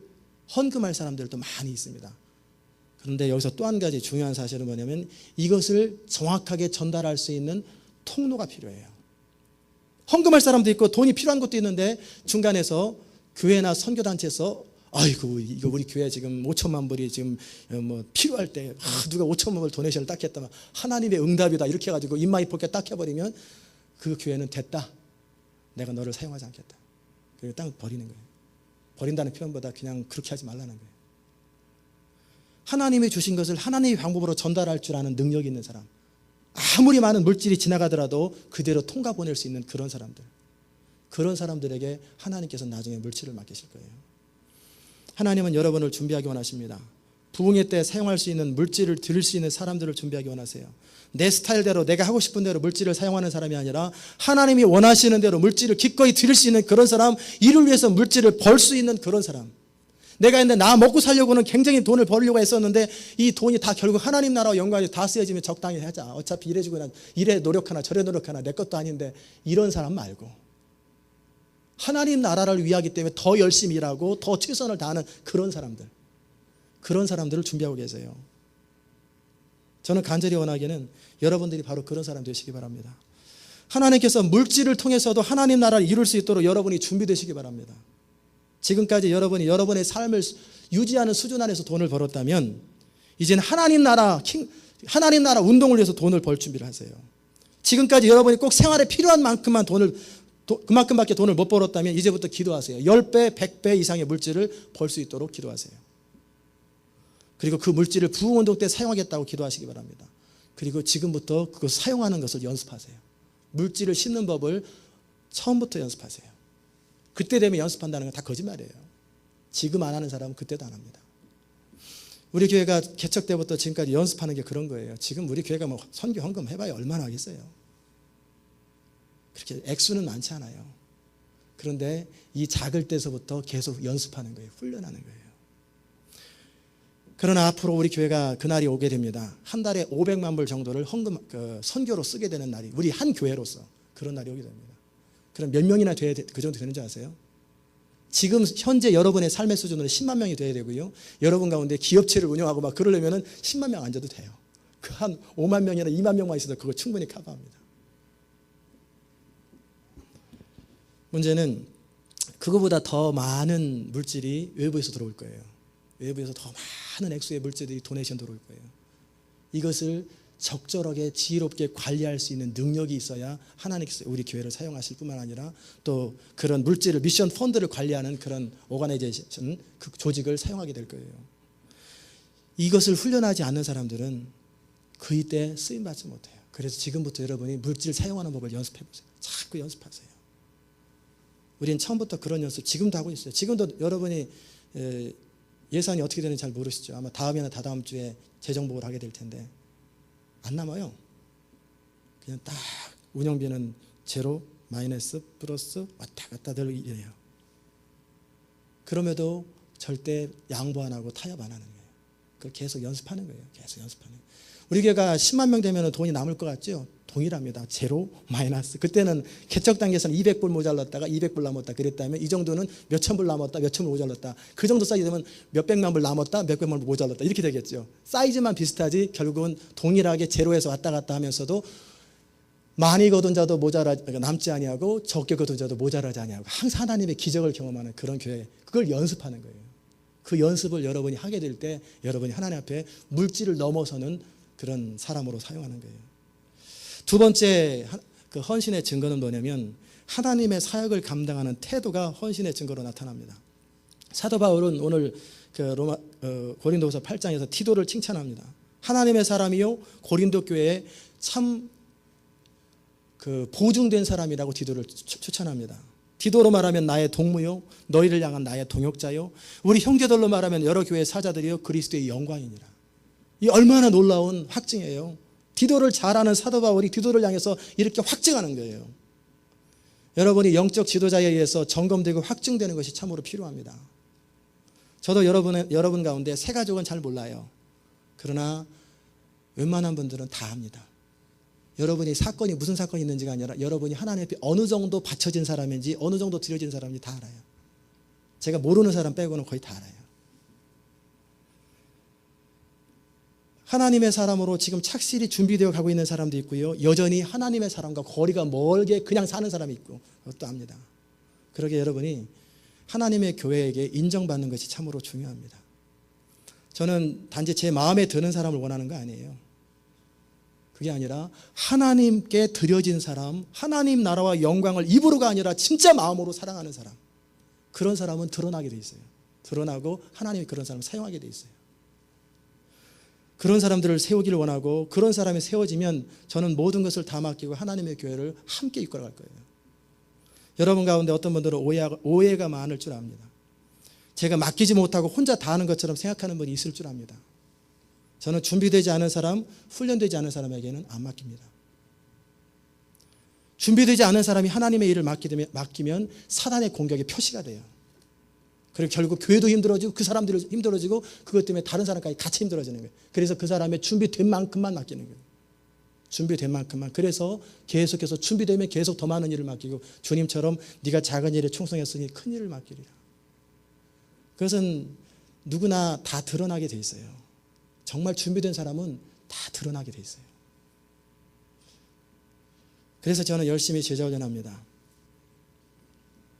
헌금할 사람들도 많이 있습니다. 그런데 여기서 또 한 가지 중요한 사실은 뭐냐면 이것을 정확하게 전달할 수 있는 통로가 필요해요. 헌금할 사람도 있고 돈이 필요한 것도 있는데 중간에서 교회나 선교단체에서 아이고 이거 우리 교회 지금 5천만 불이 지금 뭐 필요할 때 누가 5천만 불 도네이션을 딱 했다면 하나님의 응답이다 이렇게 해가지고 입마이 포켓 딱 해버리면 그 교회는 됐다. 내가 너를 사용하지 않겠다. 그리고 딱 버리는 거예요. 버린다는 표현보다 그냥 그렇게 하지 말라는 거예요. 하나님이 주신 것을 하나님의 방법으로 전달할 줄 아는 능력이 있는 사람, 아무리 많은 물질이 지나가더라도 그대로 통과 보낼 수 있는 그런 사람들, 그런 사람들에게 하나님께서 나중에 물질을 맡기실 거예요. 하나님은 여러분을 준비하기 원하십니다. 부흥회 때 사용할 수 있는 물질을 드릴 수 있는 사람들을 준비하기 원하세요. 내 스타일대로 내가 하고 싶은 대로 물질을 사용하는 사람이 아니라 하나님이 원하시는 대로 물질을 기꺼이 드릴 수 있는 그런 사람, 이를 위해서 물질을 벌 수 있는 그런 사람. 내가 근데 나 먹고 살려고는 굉장히 돈을 벌려고 했었는데 이 돈이 다 결국 하나님 나라와 연관이 다 쓰여지면 적당히 하자. 어차피 이래주고 난 이래 노력하나 저래 노력하나 내 것도 아닌데, 이런 사람 말고 하나님 나라를 위하기 때문에 더 열심히 일하고 더 최선을 다하는 그런 사람들을 준비하고 계세요. 저는 간절히 원하기는 여러분들이 바로 그런 사람 되시기 바랍니다. 하나님께서 물질을 통해서도 하나님 나라를 이룰 수 있도록 여러분이 준비되시기 바랍니다. 지금까지 여러분이 여러분의 삶을 유지하는 수준 안에서 돈을 벌었다면 이제는 하나님 나라 운동을 위해서 돈을 벌 준비를 하세요. 지금까지 여러분이 꼭 생활에 필요한 만큼만 그만큼밖에 돈을 못 벌었다면 이제부터 기도하세요. 10배, 100배 이상의 물질을 벌 수 있도록 기도하세요. 그리고 그 물질을 부흥운동 때 사용하겠다고 기도하시기 바랍니다. 그리고 지금부터 그거 사용하는 것을 연습하세요. 물질을 싣는 법을 처음부터 연습하세요. 그때 되면 연습한다는 건 다 거짓말이에요. 지금 안 하는 사람은 그때도 안 합니다. 우리 교회가 개척 때부터 지금까지 연습하는 게 그런 거예요. 지금 우리 교회가 뭐 선교 헌금 해봐야 얼마나 하겠어요. 그렇게 액수는 많지 않아요. 그런데 이 작을 때서부터 계속 연습하는 거예요. 훈련하는 거예요. 그러나 앞으로 우리 교회가 그날이 오게 됩니다. 한 달에 500만 불 정도를 선교로 쓰게 되는 날이, 우리 한 교회로서 그런 날이 오게 됩니다. 그럼 몇 명이나 돼야 그 정도 되는지 아세요? 지금 현재 여러분의 삶의 수준으로 10만 명이 돼야 되고요. 여러분 가운데 기업체를 운영하고 막 그러려면 10만 명 안 줘도 돼요. 그 한 5만 명이나 2만 명만 있어도 그거 충분히 커버합니다. 문제는 그거보다 더 많은 물질이 외부에서 들어올 거예요. 외부에서 더 많은 액수의 물질들이 도네이션 들어올 거예요. 이것을 적절하게 지혜롭게 관리할 수 있는 능력이 있어야 하나님께서 우리 교회를 사용하실 뿐만 아니라 또 그런 물질을, 미션 펀드를 관리하는 그런 오가나이제이션, 그 조직을 사용하게 될 거예요. 이것을 훈련하지 않는 사람들은 그이 때 쓰임받지 못해요. 그래서 지금부터 여러분이 물질 사용하는 법을 연습해 보세요. 자꾸 연습하세요. 우리는 처음부터 그런 연습 지금도 하고 있어요. 지금도 여러분이 예산이 어떻게 되는지 잘 모르시죠. 아마 다음이나 다다음 주에 재정복을 하게 될 텐데 안 남아요. 그냥 딱 운영비는 제로, 마이너스, 플러스 왔다 갔다 늘 이래요. 그럼에도 절대 양보 안 하고 타협 안 하는 거예요. 그걸 계속 연습하는 거예요. 계속 연습하는 거예요. 우리 교회가 10만 명 되면 돈이 남을 것 같죠? 동일합니다. 제로, 마이너스. 그때는 개척 단계에서는 200불 모자랐다가 200불 남았다 그랬다면 이 정도는 몇천 불 남았다, 몇천 불 모자랐다. 그 정도 사이즈 되면 몇백만 불 남았다, 몇백만 불 모자랐다. 이렇게 되겠죠. 사이즈만 비슷하지 결국은 동일하게 제로에서 왔다 갔다 하면서도 많이 거둔 자도 남지 아니하고 적게 거둔 자도 모자라지 아니하고 항상 하나님의 기적을 경험하는 그런 교회. 그걸 연습하는 거예요. 그 연습을 여러분이 하게 될 때 여러분이 하나님 앞에 물질을 넘어서는 그런 사람으로 사용하는 거예요. 두 번째 그 헌신의 증거는 뭐냐면 하나님의 사역을 감당하는 태도가 헌신의 증거로 나타납니다. 사도 바울은 오늘 고린도후서 8장에서 티도를 칭찬합니다. 하나님의 사람이요 고린도 교회에 참 보증된 사람이라고 티도를 추천합니다. 디도로 말하면 나의 동무요 너희를 향한 나의 동역자요 우리 형제들로 말하면 여러 교회의 사자들이요 그리스도의 영광이니라. 이 얼마나 놀라운 확증이에요. 디도를 잘 아는 사도 바울이 디도를 향해서 이렇게 확증하는 거예요. 여러분이 영적 지도자에 의해서 점검되고 확증되는 것이 참으로 필요합니다. 저도 여러분 가운데 새 가족은 잘 몰라요. 그러나 웬만한 분들은 다 압니다. 여러분이 사건이 무슨 사건이 있는지가 아니라 여러분이 하나님 앞에 어느 정도 바쳐진 사람인지 어느 정도 드려진 사람인지 다 알아요. 제가 모르는 사람 빼고는 거의 다 알아요. 하나님의 사람으로 지금 착실히 준비되어 가고 있는 사람도 있고요. 여전히 하나님의 사람과 거리가 멀게 그냥 사는 사람이 있고 그것도 압니다. 그러게 여러분이 하나님의 교회에게 인정받는 것이 참으로 중요합니다. 저는 단지 제 마음에 드는 사람을 원하는 거 아니에요. 그게 아니라 하나님께 드려진 사람, 하나님 나라와 영광을 입으로가 아니라 진짜 마음으로 사랑하는 사람, 그런 사람은 드러나게 돼 있어요. 드러나고 하나님이 그런 사람을 사용하게 돼 있어요. 그런 사람들을 세우기를 원하고 그런 사람이 세워지면 저는 모든 것을 다 맡기고 하나님의 교회를 함께 이끌어갈 거예요. 여러분 가운데 어떤 분들은 오해가 많을 줄 압니다. 제가 맡기지 못하고 혼자 다 하는 것처럼 생각하는 분이 있을 줄 압니다. 저는 준비되지 않은 사람, 훈련되지 않은 사람에게는 안 맡깁니다. 준비되지 않은 사람이 하나님의 일을 맡기면 사단의 공격의 표시가 돼요. 그리고 결국 교회도 힘들어지고 그 사람들이 힘들어지고 그것 때문에 다른 사람까지 같이 힘들어지는 거예요. 그래서 그 사람의 준비된 만큼만 맡기는 거예요. 준비된 만큼만. 그래서 계속해서 준비되면 계속 더 많은 일을 맡기고 주님처럼 네가 작은 일에 충성했으니 큰 일을 맡기리라. 그것은 누구나 다 드러나게 돼 있어요. 정말 준비된 사람은 다 드러나게 돼 있어요. 그래서 저는 열심히 제자훈련합니다.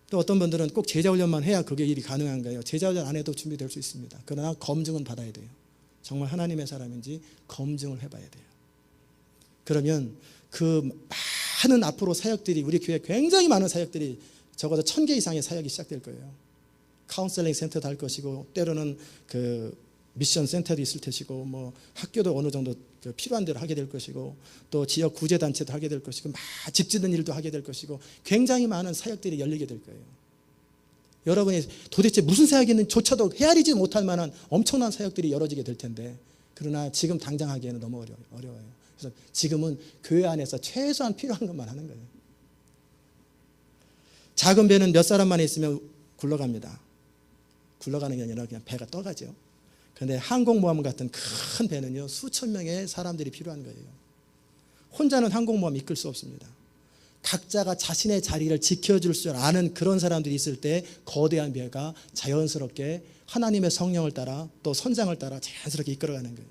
또 어떤 분들은 꼭 제자훈련만 해야 그게 일이 가능한 거예요. 제자훈련 안 해도 준비될 수 있습니다. 그러나 검증은 받아야 돼요. 정말 하나님의 사람인지 검증을 해봐야 돼요. 그러면 그 많은 앞으로 사역들이 우리 교회 굉장히 많은 사역들이 적어도 1000개 이상의 사역이 시작될 거예요. 카운셀링 센터도 할 것이고 때로는 그 미션 센터도 있을 것이고 뭐 학교도 어느 정도 필요한 대로 하게 될 것이고 또 지역 구제단체도 하게 될 것이고 막 집 짓는 일도 하게 될 것이고 굉장히 많은 사역들이 열리게 될 거예요. 여러분이 도대체 무슨 사역이 있는지조차도 헤아리지 못할 만한 엄청난 사역들이 이루어지게 될 텐데 그러나 지금 당장 하기에는 너무 어려워요. 그래서 지금은 교회 안에서 최소한 필요한 것만 하는 거예요. 작은 배는 몇 사람만 있으면 굴러갑니다. 굴러가는 게 아니라 그냥 배가 떠가죠. 그런데 항공모함 같은 큰 배는요 수천 명의 사람들이 필요한 거예요. 혼자는 항공모함 이끌 수 없습니다. 각자가 자신의 자리를 지켜줄 줄 아는 그런 사람들이 있을 때 거대한 배가 자연스럽게 하나님의 성령을 따라 또 선장을 따라 자연스럽게 이끌어가는 거예요.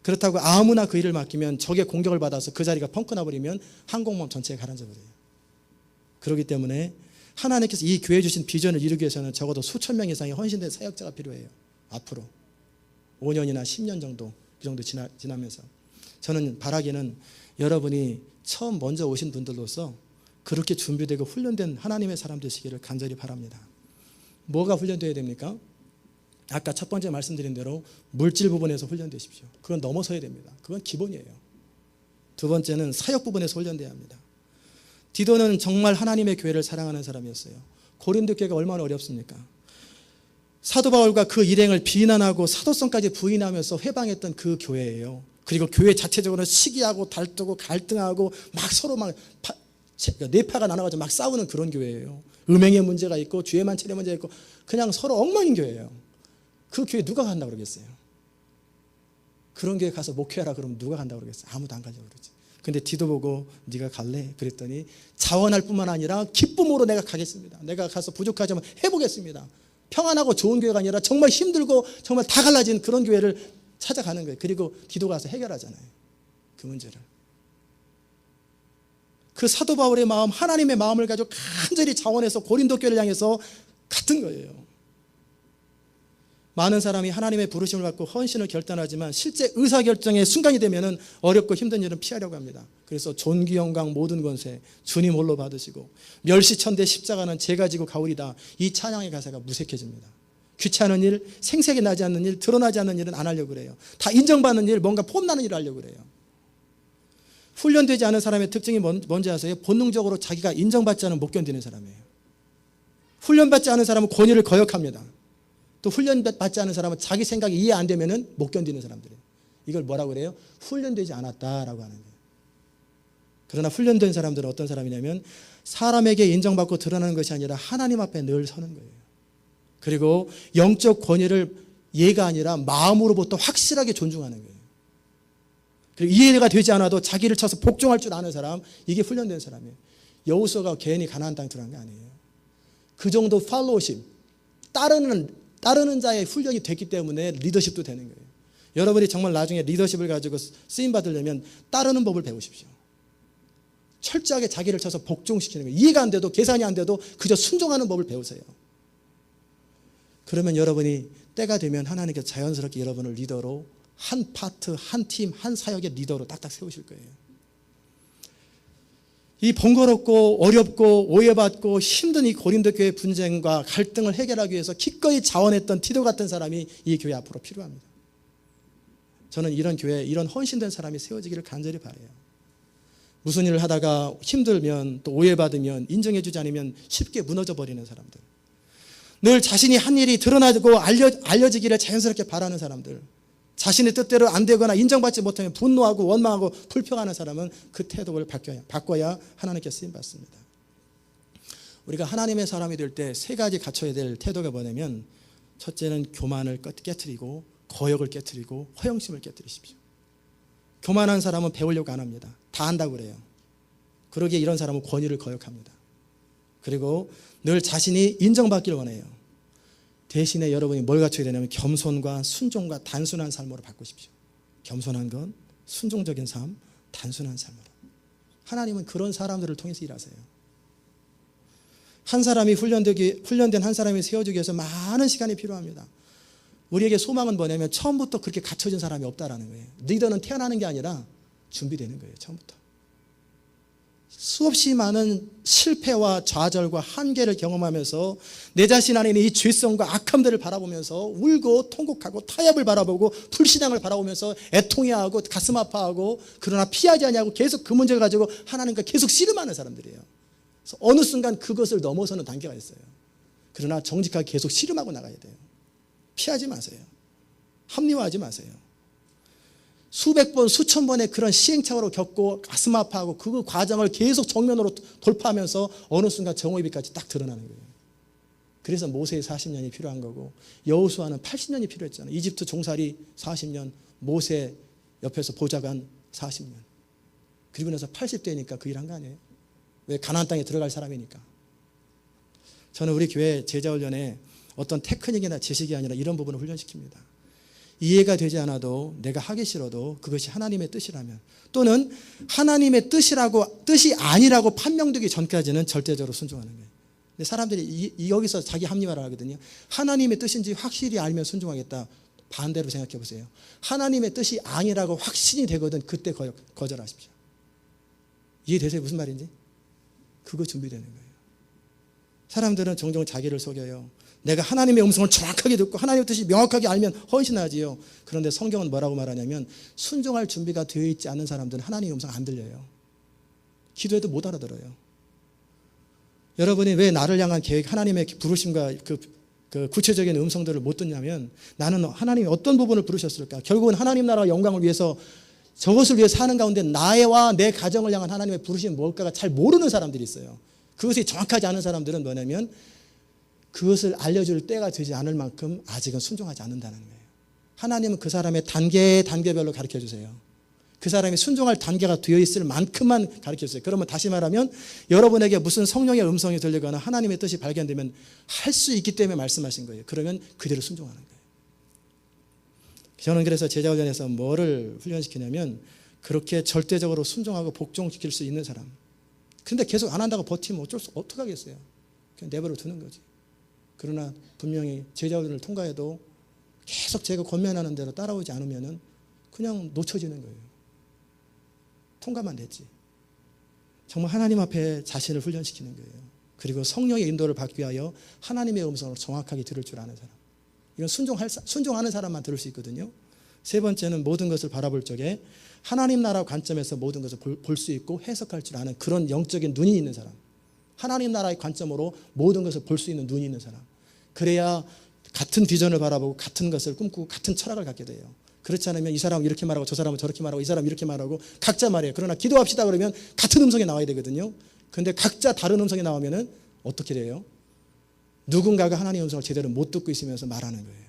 그렇다고 아무나 그 일을 맡기면 적의 공격을 받아서 그 자리가 펑크 나버리면 항공모함 전체가 가라앉아 버려요. 그렇기 때문에 하나님께서 이 교회 주신 비전을 이루기 위해서는 적어도 수천 명 이상의 헌신된 사역자가 필요해요. 앞으로 5년이나 10년 정도 그 정도 지나면서 저는 바라기는 여러분이 처음 먼저 오신 분들로서 그렇게 준비되고 훈련된 하나님의 사람 되시기를 간절히 바랍니다. 뭐가 훈련되어야 됩니까? 아까 첫 번째 말씀드린 대로 물질 부분에서 훈련되십시오. 그건 넘어서야 됩니다. 그건 기본이에요. 두 번째는 사역 부분에서 훈련돼야 합니다. 디도는 정말 하나님의 교회를 사랑하는 사람이었어요. 고린도 교회가 얼마나 어렵습니까? 사도 바울과 그 일행을 비난하고 사도성까지 부인하면서 회방했던 그 교회예요. 그리고 교회 자체적으로 시기하고 달투고 갈등하고 막 서로 막 네파가 나눠가지고 막 싸우는 그런 교회예요. 음행의 문제가 있고 죄만 체려 문제가 있고 그냥 서로 엉망인 교회예요. 그 교회 누가 간다고 그러겠어요? 그런 교회 가서 목회하라 그러면 누가 간다고 그러겠어요? 아무도 안 가려고 그러지. 근데 디도 보고 네가 갈래? 그랬더니 자원할 뿐만 아니라 기쁨으로 내가 가겠습니다. 내가 가서 부족하지만 해보겠습니다. 평안하고 좋은 교회가 아니라 정말 힘들고 정말 다 갈라진 그런 교회를 찾아가는 거예요. 그리고 디도가 가서 해결하잖아요. 그 문제를. 그 사도 바울의 마음, 하나님의 마음을 가지고 간절히 자원해서 고린도 교회를 향해서 같은 거예요. 많은 사람이 하나님의 부르심을 받고 헌신을 결단하지만 실제 의사결정의 순간이 되면 어렵고 힘든 일은 피하려고 합니다. 그래서 존귀 영광 모든 권세 주님 홀로 받으시고 멸시천대 십자가는 제가 지고 가오리다. 이 찬양의 가사가 무색해집니다. 귀찮은 일, 생색이 나지 않는 일, 드러나지 않는 일은 안 하려고 그래요. 다 인정받는 일, 뭔가 폼나는 일을 하려고 그래요. 훈련되지 않은 사람의 특징이 뭔지 아세요? 본능적으로 자기가 인정받지 않으면 못 견디는 사람이에요. 훈련받지 않은 사람은 권위를 거역합니다. 또 훈련받지 않은 사람은 자기 생각이 이해 안 되면 못 견디는 사람들이에요. 이걸 뭐라고 그래요? 훈련되지 않았다라고 하는 거예요. 그러나 훈련된 사람들은 어떤 사람이냐면 사람에게 인정받고 드러나는 것이 아니라 하나님 앞에 늘 서는 거예요. 그리고 영적 권위를 예가 아니라 마음으로부터 확실하게 존중하는 거예요. 그리고 이해가 되지 않아도 자기를 쳐서 복종할 줄 아는 사람, 이게 훈련된 사람이에요. 여호수아가 괜히 가나안 땅 들어간 게 아니에요. 그 정도 팔로우십, 따르는 자의 훈련이 됐기 때문에 리더십도 되는 거예요. 여러분이 정말 나중에 리더십을 가지고 쓰임 받으려면 따르는 법을 배우십시오. 철저하게 자기를 쳐서 복종시키는 거예요. 이해가 안 돼도 계산이 안 돼도 그저 순종하는 법을 배우세요. 그러면 여러분이 때가 되면 하나님께서 자연스럽게 여러분을 리더로 한 파트, 한 팀, 한 사역의 리더로 딱딱 세우실 거예요. 이 번거롭고 어렵고 오해받고 힘든 이 고린도 교회 분쟁과 갈등을 해결하기 위해서 기꺼이 자원했던 디도 같은 사람이 이 교회 앞으로 필요합니다. 저는 이런 교회, 이런 헌신된 사람이 세워지기를 간절히 바라요. 무슨 일을 하다가 힘들면 또 오해받으면 인정해주지 않으면 쉽게 무너져 버리는 사람들. 늘 자신이 한 일이 드러나고 알려지기를 자연스럽게 바라는 사람들, 자신의 뜻대로 안 되거나 인정받지 못하면 분노하고 원망하고 불평하는 사람은 그 태도를 바꿔야 하나님께 쓰임받습니다. 우리가 하나님의 사람이 될 때 세 가지 갖춰야 될 태도가 뭐냐면, 첫째는 교만을 깨트리고 거역을 깨트리고 허영심을 깨트리십시오. 교만한 사람은 배우려고 안 합니다. 다 안다고 그래요. 그러기에 이런 사람은 권위를 거역합니다. 그리고 늘 자신이 인정받기를 원해요. 대신에 여러분이 뭘 갖춰야 되냐면 겸손과 순종과 단순한 삶으로 바꾸십시오. 겸손한 건 순종적인 삶, 단순한 삶으로. 하나님은 그런 사람들을 통해서 일하세요. 한 사람이 훈련된 한 사람이 세워주기 위해서 많은 시간이 필요합니다. 우리에게 소망은 뭐냐면 처음부터 그렇게 갖춰진 사람이 없다라는 거예요. 리더는 태어나는 게 아니라 준비되는 거예요. 처음부터. 수없이 많은 실패와 좌절과 한계를 경험하면서 내 자신 안에 있는 이 죄성과 악함들을 바라보면서 울고 통곡하고 타협을 바라보고 불신앙을 바라보면서 애통해하고 가슴 아파하고 그러나 피하지 않냐고 계속 그 문제를 가지고 하나님과 계속 씨름하는 사람들이에요. 그래서 어느 순간 그것을 넘어서는 단계가 있어요. 그러나 정직하게 계속 씨름하고 나가야 돼요. 피하지 마세요. 합리화하지 마세요. 수백 번, 수천 번의 그런 시행착오를 겪고 가슴 아파하고 그 과정을 계속 정면으로 돌파하면서 어느 순간 정오이비까지 딱 드러나는 거예요. 그래서 모세의 40년이 필요한 거고 여호수아는 80년이 필요했잖아요. 이집트 종살이 40년, 모세 옆에서 보좌관 40년. 그리고 나서 80대니까 그 일 한 거 아니에요? 왜? 가나안 땅에 들어갈 사람이니까. 저는 우리 교회 제자훈련에 어떤 테크닉이나 지식이 아니라 이런 부분을 훈련시킵니다. 이해가 되지 않아도 내가 하기 싫어도 그것이 하나님의 뜻이라면, 또는 하나님의 뜻이 아니라고 판명되기 전까지는 절대적으로 순종하는 거예요. 근데 사람들이 여기서 자기 합리화를 하거든요. 하나님의 뜻인지 확실히 알면 순종하겠다. 반대로 생각해 보세요. 하나님의 뜻이 아니라고 확신이 되거든 그때 거절하십시오. 이해되세요? 무슨 말인지? 그거 준비되는 거예요. 사람들은 종종 자기를 속여요. 내가 하나님의 음성을 정확하게 듣고 하나님의 뜻이 명확하게 알면 훨씬 나아지요. 그런데 성경은 뭐라고 말하냐면 순종할 준비가 되어 있지 않은 사람들은 하나님의 음성 안 들려요. 기도해도 못 알아들어요. 여러분이 왜 나를 향한 계획, 하나님의 부르심과 그 구체적인 음성들을 못 듣냐면, 나는 하나님이 어떤 부분을 부르셨을까? 결국은 하나님 나라와 영광을 위해서 저것을 위해 사는 가운데 나와 내 가정을 향한 하나님의 부르심이 뭘까가 잘 모르는 사람들이 있어요. 그것이 정확하지 않은 사람들은 뭐냐면 그것을 알려줄 때가 되지 않을 만큼 아직은 순종하지 않는다는 거예요. 하나님은 그 사람의 단계별로 가르쳐 주세요. 그 사람이 순종할 단계가 되어 있을 만큼만 가르쳐 주세요. 그러면 다시 말하면 여러분에게 무슨 성령의 음성이 들리거나 하나님의 뜻이 발견되면 할 수 있기 때문에 말씀하신 거예요. 그러면 그대로 순종하는 거예요. 저는 그래서 제자훈련에서 뭐를 훈련시키냐면 그렇게 절대적으로 순종하고 복종시킬 수 있는 사람. 근데 계속 안 한다고 버티면 어떻게 하겠어요? 그냥 내버려 두는 거지. 그러나 분명히 제자훈련을 통과해도 계속 제가 권면하는 대로 따라오지 않으면 그냥 놓쳐지는 거예요. 통과만 됐지. 정말 하나님 앞에 자신을 훈련시키는 거예요. 그리고 성령의 인도를 받기 위하여 하나님의 음성을 정확하게 들을 줄 아는 사람. 이건 순종하는 사람만 들을 수 있거든요. 세 번째는 모든 것을 바라볼 적에 하나님 나라 관점에서 모든 것을 볼 수 있고 해석할 줄 아는 그런 영적인 눈이 있는 사람. 하나님 나라의 관점으로 모든 것을 볼 수 있는 눈이 있는 사람. 그래야 같은 비전을 바라보고 같은 것을 꿈꾸고 같은 철학을 갖게 돼요. 그렇지 않으면 이 사람은 이렇게 말하고 저 사람은 저렇게 말하고 이 사람은 이렇게 말하고 각자 말해요. 그러나 기도합시다 그러면 같은 음성이 나와야 되거든요. 그런데 각자 다른 음성이 나오면 어떻게 돼요? 누군가가 하나님의 음성을 제대로 못 듣고 있으면서 말하는 거예요.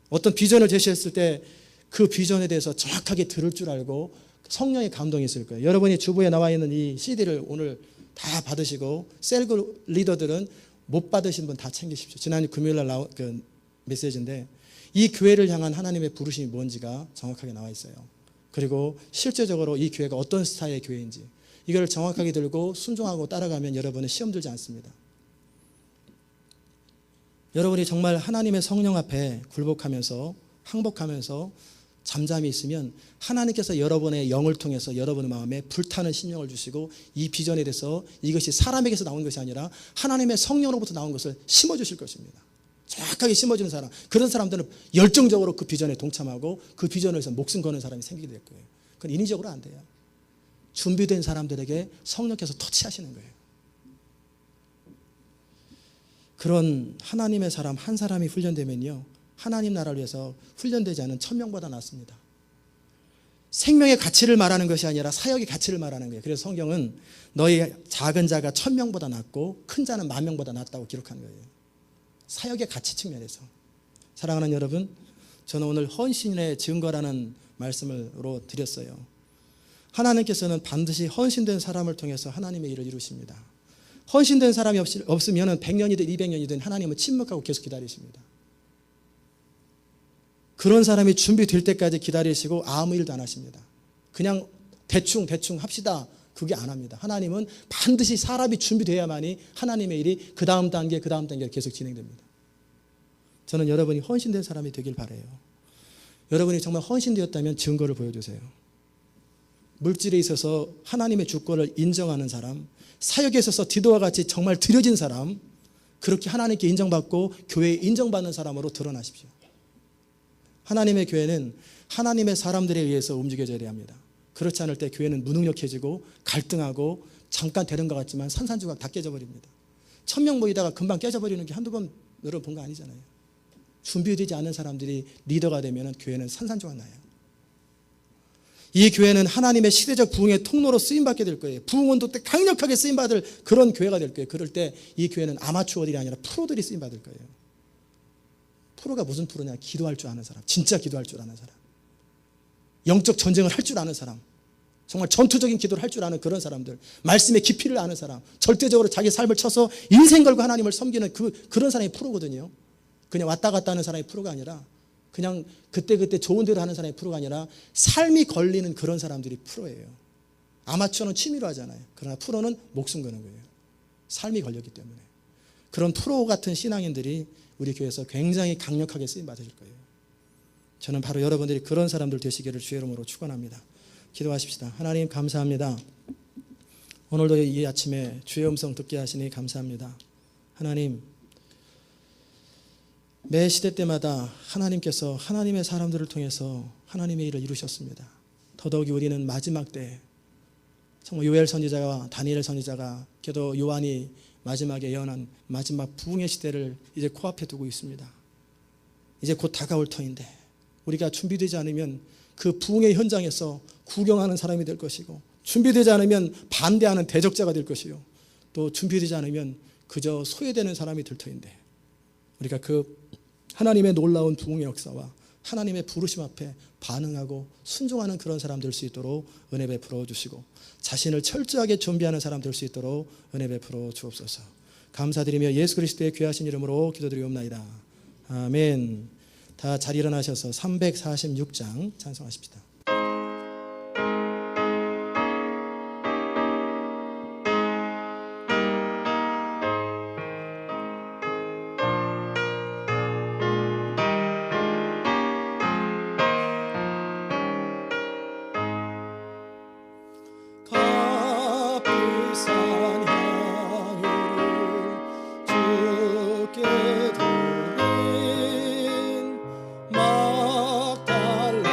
어떤 비전을 제시했을 때 그 비전에 대해서 정확하게 들을 줄 알고 성령의 감동이 있을 거예요. 여러분이 주부에 나와 있는 이 CD를 오늘 다 받으시고 셀그룹 리더들은 못 받으신 분 다 챙기십시오. 지난 금요일 날 그 메시지인데 이 교회를 향한 하나님의 부르심이 뭔지가 정확하게 나와 있어요. 그리고 실제적으로 이 교회가 어떤 스타일의 교회인지 이걸 정확하게 들고 순종하고 따라가면 여러분은 시험 들지 않습니다. 여러분이 정말 하나님의 성령 앞에 굴복하면서 항복하면서 잠잠히 있으면 하나님께서 여러분의 영을 통해서 여러분의 마음에 불타는 심령을 주시고 이 비전에 대해서 이것이 사람에게서 나온 것이 아니라 하나님의 성령으로부터 나온 것을 심어주실 것입니다. 정확하게 심어주는 사람, 그런 사람들은 열정적으로 그 비전에 동참하고 그 비전을 위해서 목숨 거는 사람이 생기게 될 거예요. 그건 인위적으로 안 돼요. 준비된 사람들에게 성령께서 터치하시는 거예요. 그런 하나님의 사람 한 사람이 훈련되면요, 하나님 나라를 위해서 훈련되지 않은 1000명보다 낫습니다. 생명의 가치를 말하는 것이 아니라 사역의 가치를 말하는 거예요. 그래서 성경은 너희 작은 자가 1000명보다 낫고 큰 자는 10,000명보다 낫다고 기록한 거예요. 사역의 가치 측면에서. 사랑하는 여러분, 저는 오늘 헌신의 증거라는 말씀으로 드렸어요. 하나님께서는 반드시 헌신된 사람을 통해서 하나님의 일을 이루십니다. 헌신된 사람이 없으면 100년이든 200년이든 하나님은 침묵하고 계속 기다리십니다. 그런 사람이 준비될 때까지 기다리시고 아무 일도 안 하십니다. 그냥 대충 합시다, 그게 안 합니다. 하나님은 반드시 사람이 준비되어야만이 하나님의 일이 그 다음 단계로 계속 진행됩니다. 저는 여러분이 헌신된 사람이 되길 바라요. 여러분이 정말 헌신되었다면 증거를 보여주세요. 물질에 있어서 하나님의 주권을 인정하는 사람, 사역에 있어서 디도와 같이 정말 드려진 사람, 그렇게 하나님께 인정받고 교회에 인정받는 사람으로 드러나십시오. 하나님의 교회는 하나님의 사람들에 의해서 움직여져야 합니다. 그렇지 않을 때 교회는 무능력해지고 갈등하고 잠깐 되는 것 같지만 산산조각 다 깨져버립니다. 1000명 모이다가 금방 깨져버리는 게 한두 번 여러분 본 거 아니잖아요. 준비되지 않은 사람들이 리더가 되면 교회는 산산조각 나요. 이 교회는 하나님의 시대적 부흥의 통로로 쓰임받게 될 거예요. 부흥원도 때 강력하게 쓰임받을 그런 교회가 될 거예요. 그럴 때 이 교회는 아마추어들이 아니라 프로들이 쓰임받을 거예요. 프로가 무슨 프로냐? 기도할 줄 아는 사람, 진짜 기도할 줄 아는 사람, 영적 전쟁을 할 줄 아는 사람, 정말 전투적인 기도를 할 줄 아는 그런 사람들, 말씀의 깊이를 아는 사람, 절대적으로 자기 삶을 쳐서 인생 걸고 하나님을 섬기는 그런 사람이 프로거든요. 그냥 왔다 갔다 하는 사람이 프로가 아니라, 그냥 그때 좋은 대로 하는 사람이 프로가 아니라 삶이 걸리는 그런 사람들이 프로예요. 아마추어는 취미로 하잖아요. 그러나 프로는 목숨 거는 거예요. 삶이 걸렸기 때문에. 그런 프로 같은 신앙인들이 우리 교회에서 굉장히 강력하게 쓰임 받으실 거예요. 저는 바로 여러분들이 그런 사람들 되시기를 주의 이름으로 축원합니다. 기도하십시다. 하나님 감사합니다. 오늘도 이 아침에 주의 음성 듣게 하시니 감사합니다. 하나님, 매 시대 때마다 하나님께서 하나님의 사람들을 통해서 하나님의 일을 이루셨습니다. 더더욱이 우리는 마지막 때 정말 요엘 선지자와 다니엘 선지자가, 그래도 요한이 마지막에 예언한 마지막 부흥의 시대를 이제 코앞에 두고 있습니다. 이제 곧 다가올 터인데 우리가 준비되지 않으면 그 부흥의 현장에서 구경하는 사람이 될 것이고, 준비되지 않으면 반대하는 대적자가 될 것이요, 또 준비되지 않으면 그저 소외되는 사람이 될 터인데, 우리가 그 하나님의 놀라운 부흥의 역사와 하나님의 부르심 앞에 반응하고 순종하는 그런 사람 될 수 있도록 은혜 베풀어 주시고, 자신을 철저하게 준비하는 사람 될 수 있도록 은혜 베풀어 주옵소서. 감사드리며 예수 그리스도의 귀하신 이름으로 기도드리옵나이다. 아멘. 다 잘 일어나셔서 346장 찬송하십시다. 막달라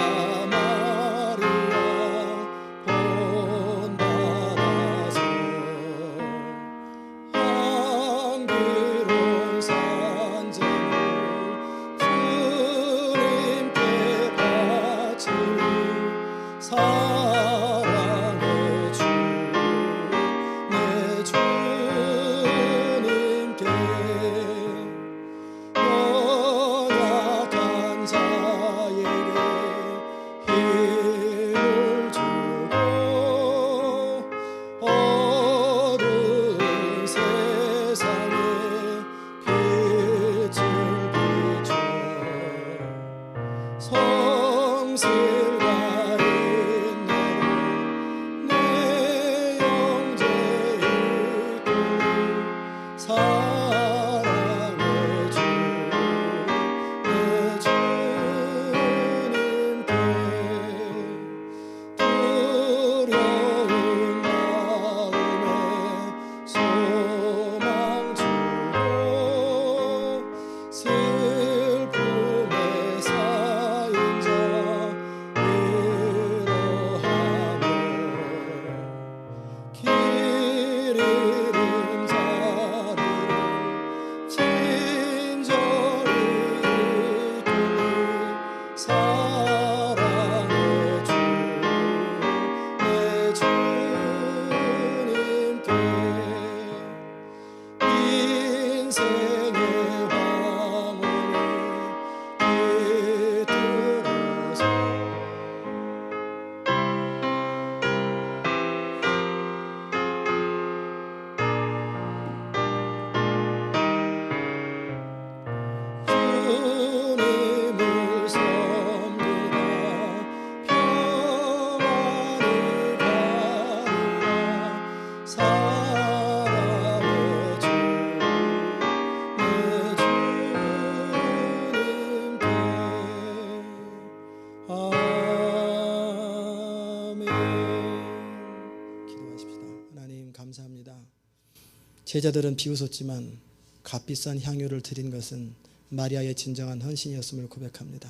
제자들은 비웃었지만 값비싼 향유를 드린 것은 마리아의 진정한 헌신이었음을 고백합니다.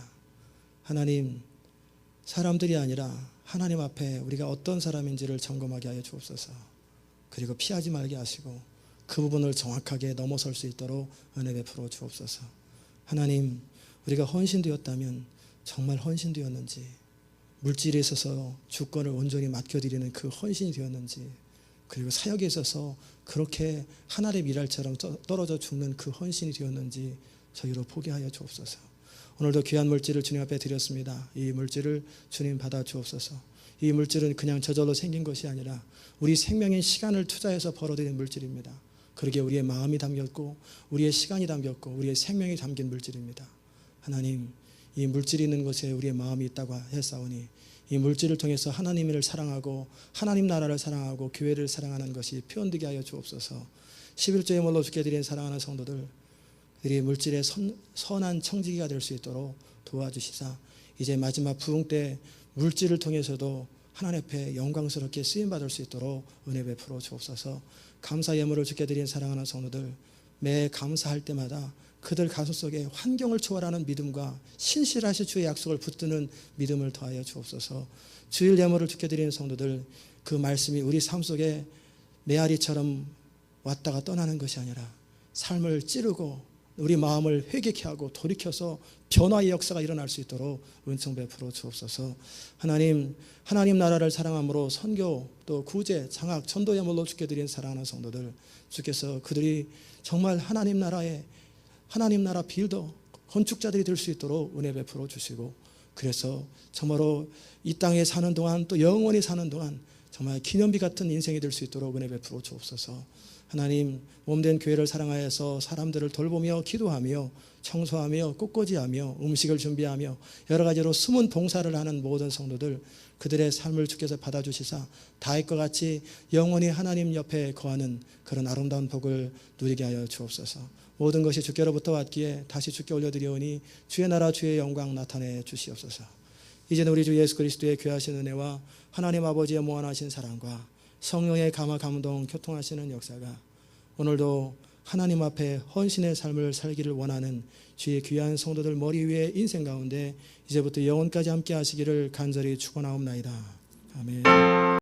하나님, 사람들이 아니라 하나님 앞에 우리가 어떤 사람인지를 점검하게 하여 주옵소서. 그리고 피하지 말게 하시고 그 부분을 정확하게 넘어설 수 있도록 은혜 베풀어 주옵소서. 하나님, 우리가 헌신되었다면 정말 헌신되었는지, 물질에 있어서 주권을 온전히 맡겨드리는 그 헌신이 되었는지, 그리고 사역에 있어서 그렇게 하늘의 미랄처럼 떨어져 죽는 그 헌신이 되었는지 저희로 보게 하여 주옵소서. 오늘도 귀한 물질을 주님 앞에 드렸습니다. 이 물질을 주님 받아 주옵소서. 이 물질은 그냥 저절로 생긴 것이 아니라 우리 생명인 시간을 투자해서 벌어들인 물질입니다. 그러기에 우리의 마음이 담겼고 우리의 시간이 담겼고 우리의 생명이 담긴 물질입니다. 하나님, 이 물질이 있는 곳에 우리의 마음이 있다고 했사오니 이 물질을 통해서 하나님을 사랑하고 하나님 나라를 사랑하고 교회를 사랑하는 것이 표현되게 하여 주옵소서. 11조에 몰로 주께 드린 사랑하는 성도들, 그들이 물질의 선한 청지기가 될 수 있도록 도와주시사 이제 마지막 부흥 때 물질을 통해서도 하나님 앞에 영광스럽게 쓰임받을 수 있도록 은혜 베풀어 주옵소서. 감사 예물을 주께 드린 사랑하는 성도들, 매 감사할 때마다 그들 가슴 속에 환경을 초월하는 믿음과 신실하신 주의 약속을 붙드는 믿음을 더하여 주옵소서. 주일 예물을 주께 드리는 성도들, 그 말씀이 우리 삶 속에 메아리처럼 왔다가 떠나는 것이 아니라 삶을 찌르고 우리 마음을 회개케 하고 돌이켜서 변화의 역사가 일어날 수 있도록 은총 베풀어 주옵소서. 하나님 나라를 사랑함으로 선교 또 구제, 장학, 전도 예물로 주께 드린 사랑하는 성도들, 주께서 그들이 정말 하나님 나라 빌더 건축자들이 될 수 있도록 은혜 베풀어 주시고, 그래서 정말로 이 땅에 사는 동안 또 영원히 사는 동안 정말 기념비 같은 인생이 될 수 있도록 은혜 베풀어 주옵소서. 하나님, 몸된 교회를 사랑하여서 사람들을 돌보며 기도하며 청소하며 꽃꽂이하며 음식을 준비하며 여러 가지로 숨은 봉사를 하는 모든 성도들, 그들의 삶을 주께서 받아주시사 다윗과 같이 영원히 하나님 옆에 거하는 그런 아름다운 복을 누리게 하여 주옵소서. 모든 것이 주께로부터 왔기에 다시 주께 올려드리오니 주의 나라 주의 영광 나타내 주시옵소서. 이제는 우리 주 예수 그리스도의 귀하신 은혜와 하나님 아버지의 무한하신 사랑과 성령의 감화 감동 교통하시는 역사가 오늘도 하나님 앞에 헌신의 삶을 살기를 원하는 주의 귀한 성도들 머리 위에 인생 가운데 이제부터 영원까지 함께 하시기를 간절히 축원하옵나이다. 아멘.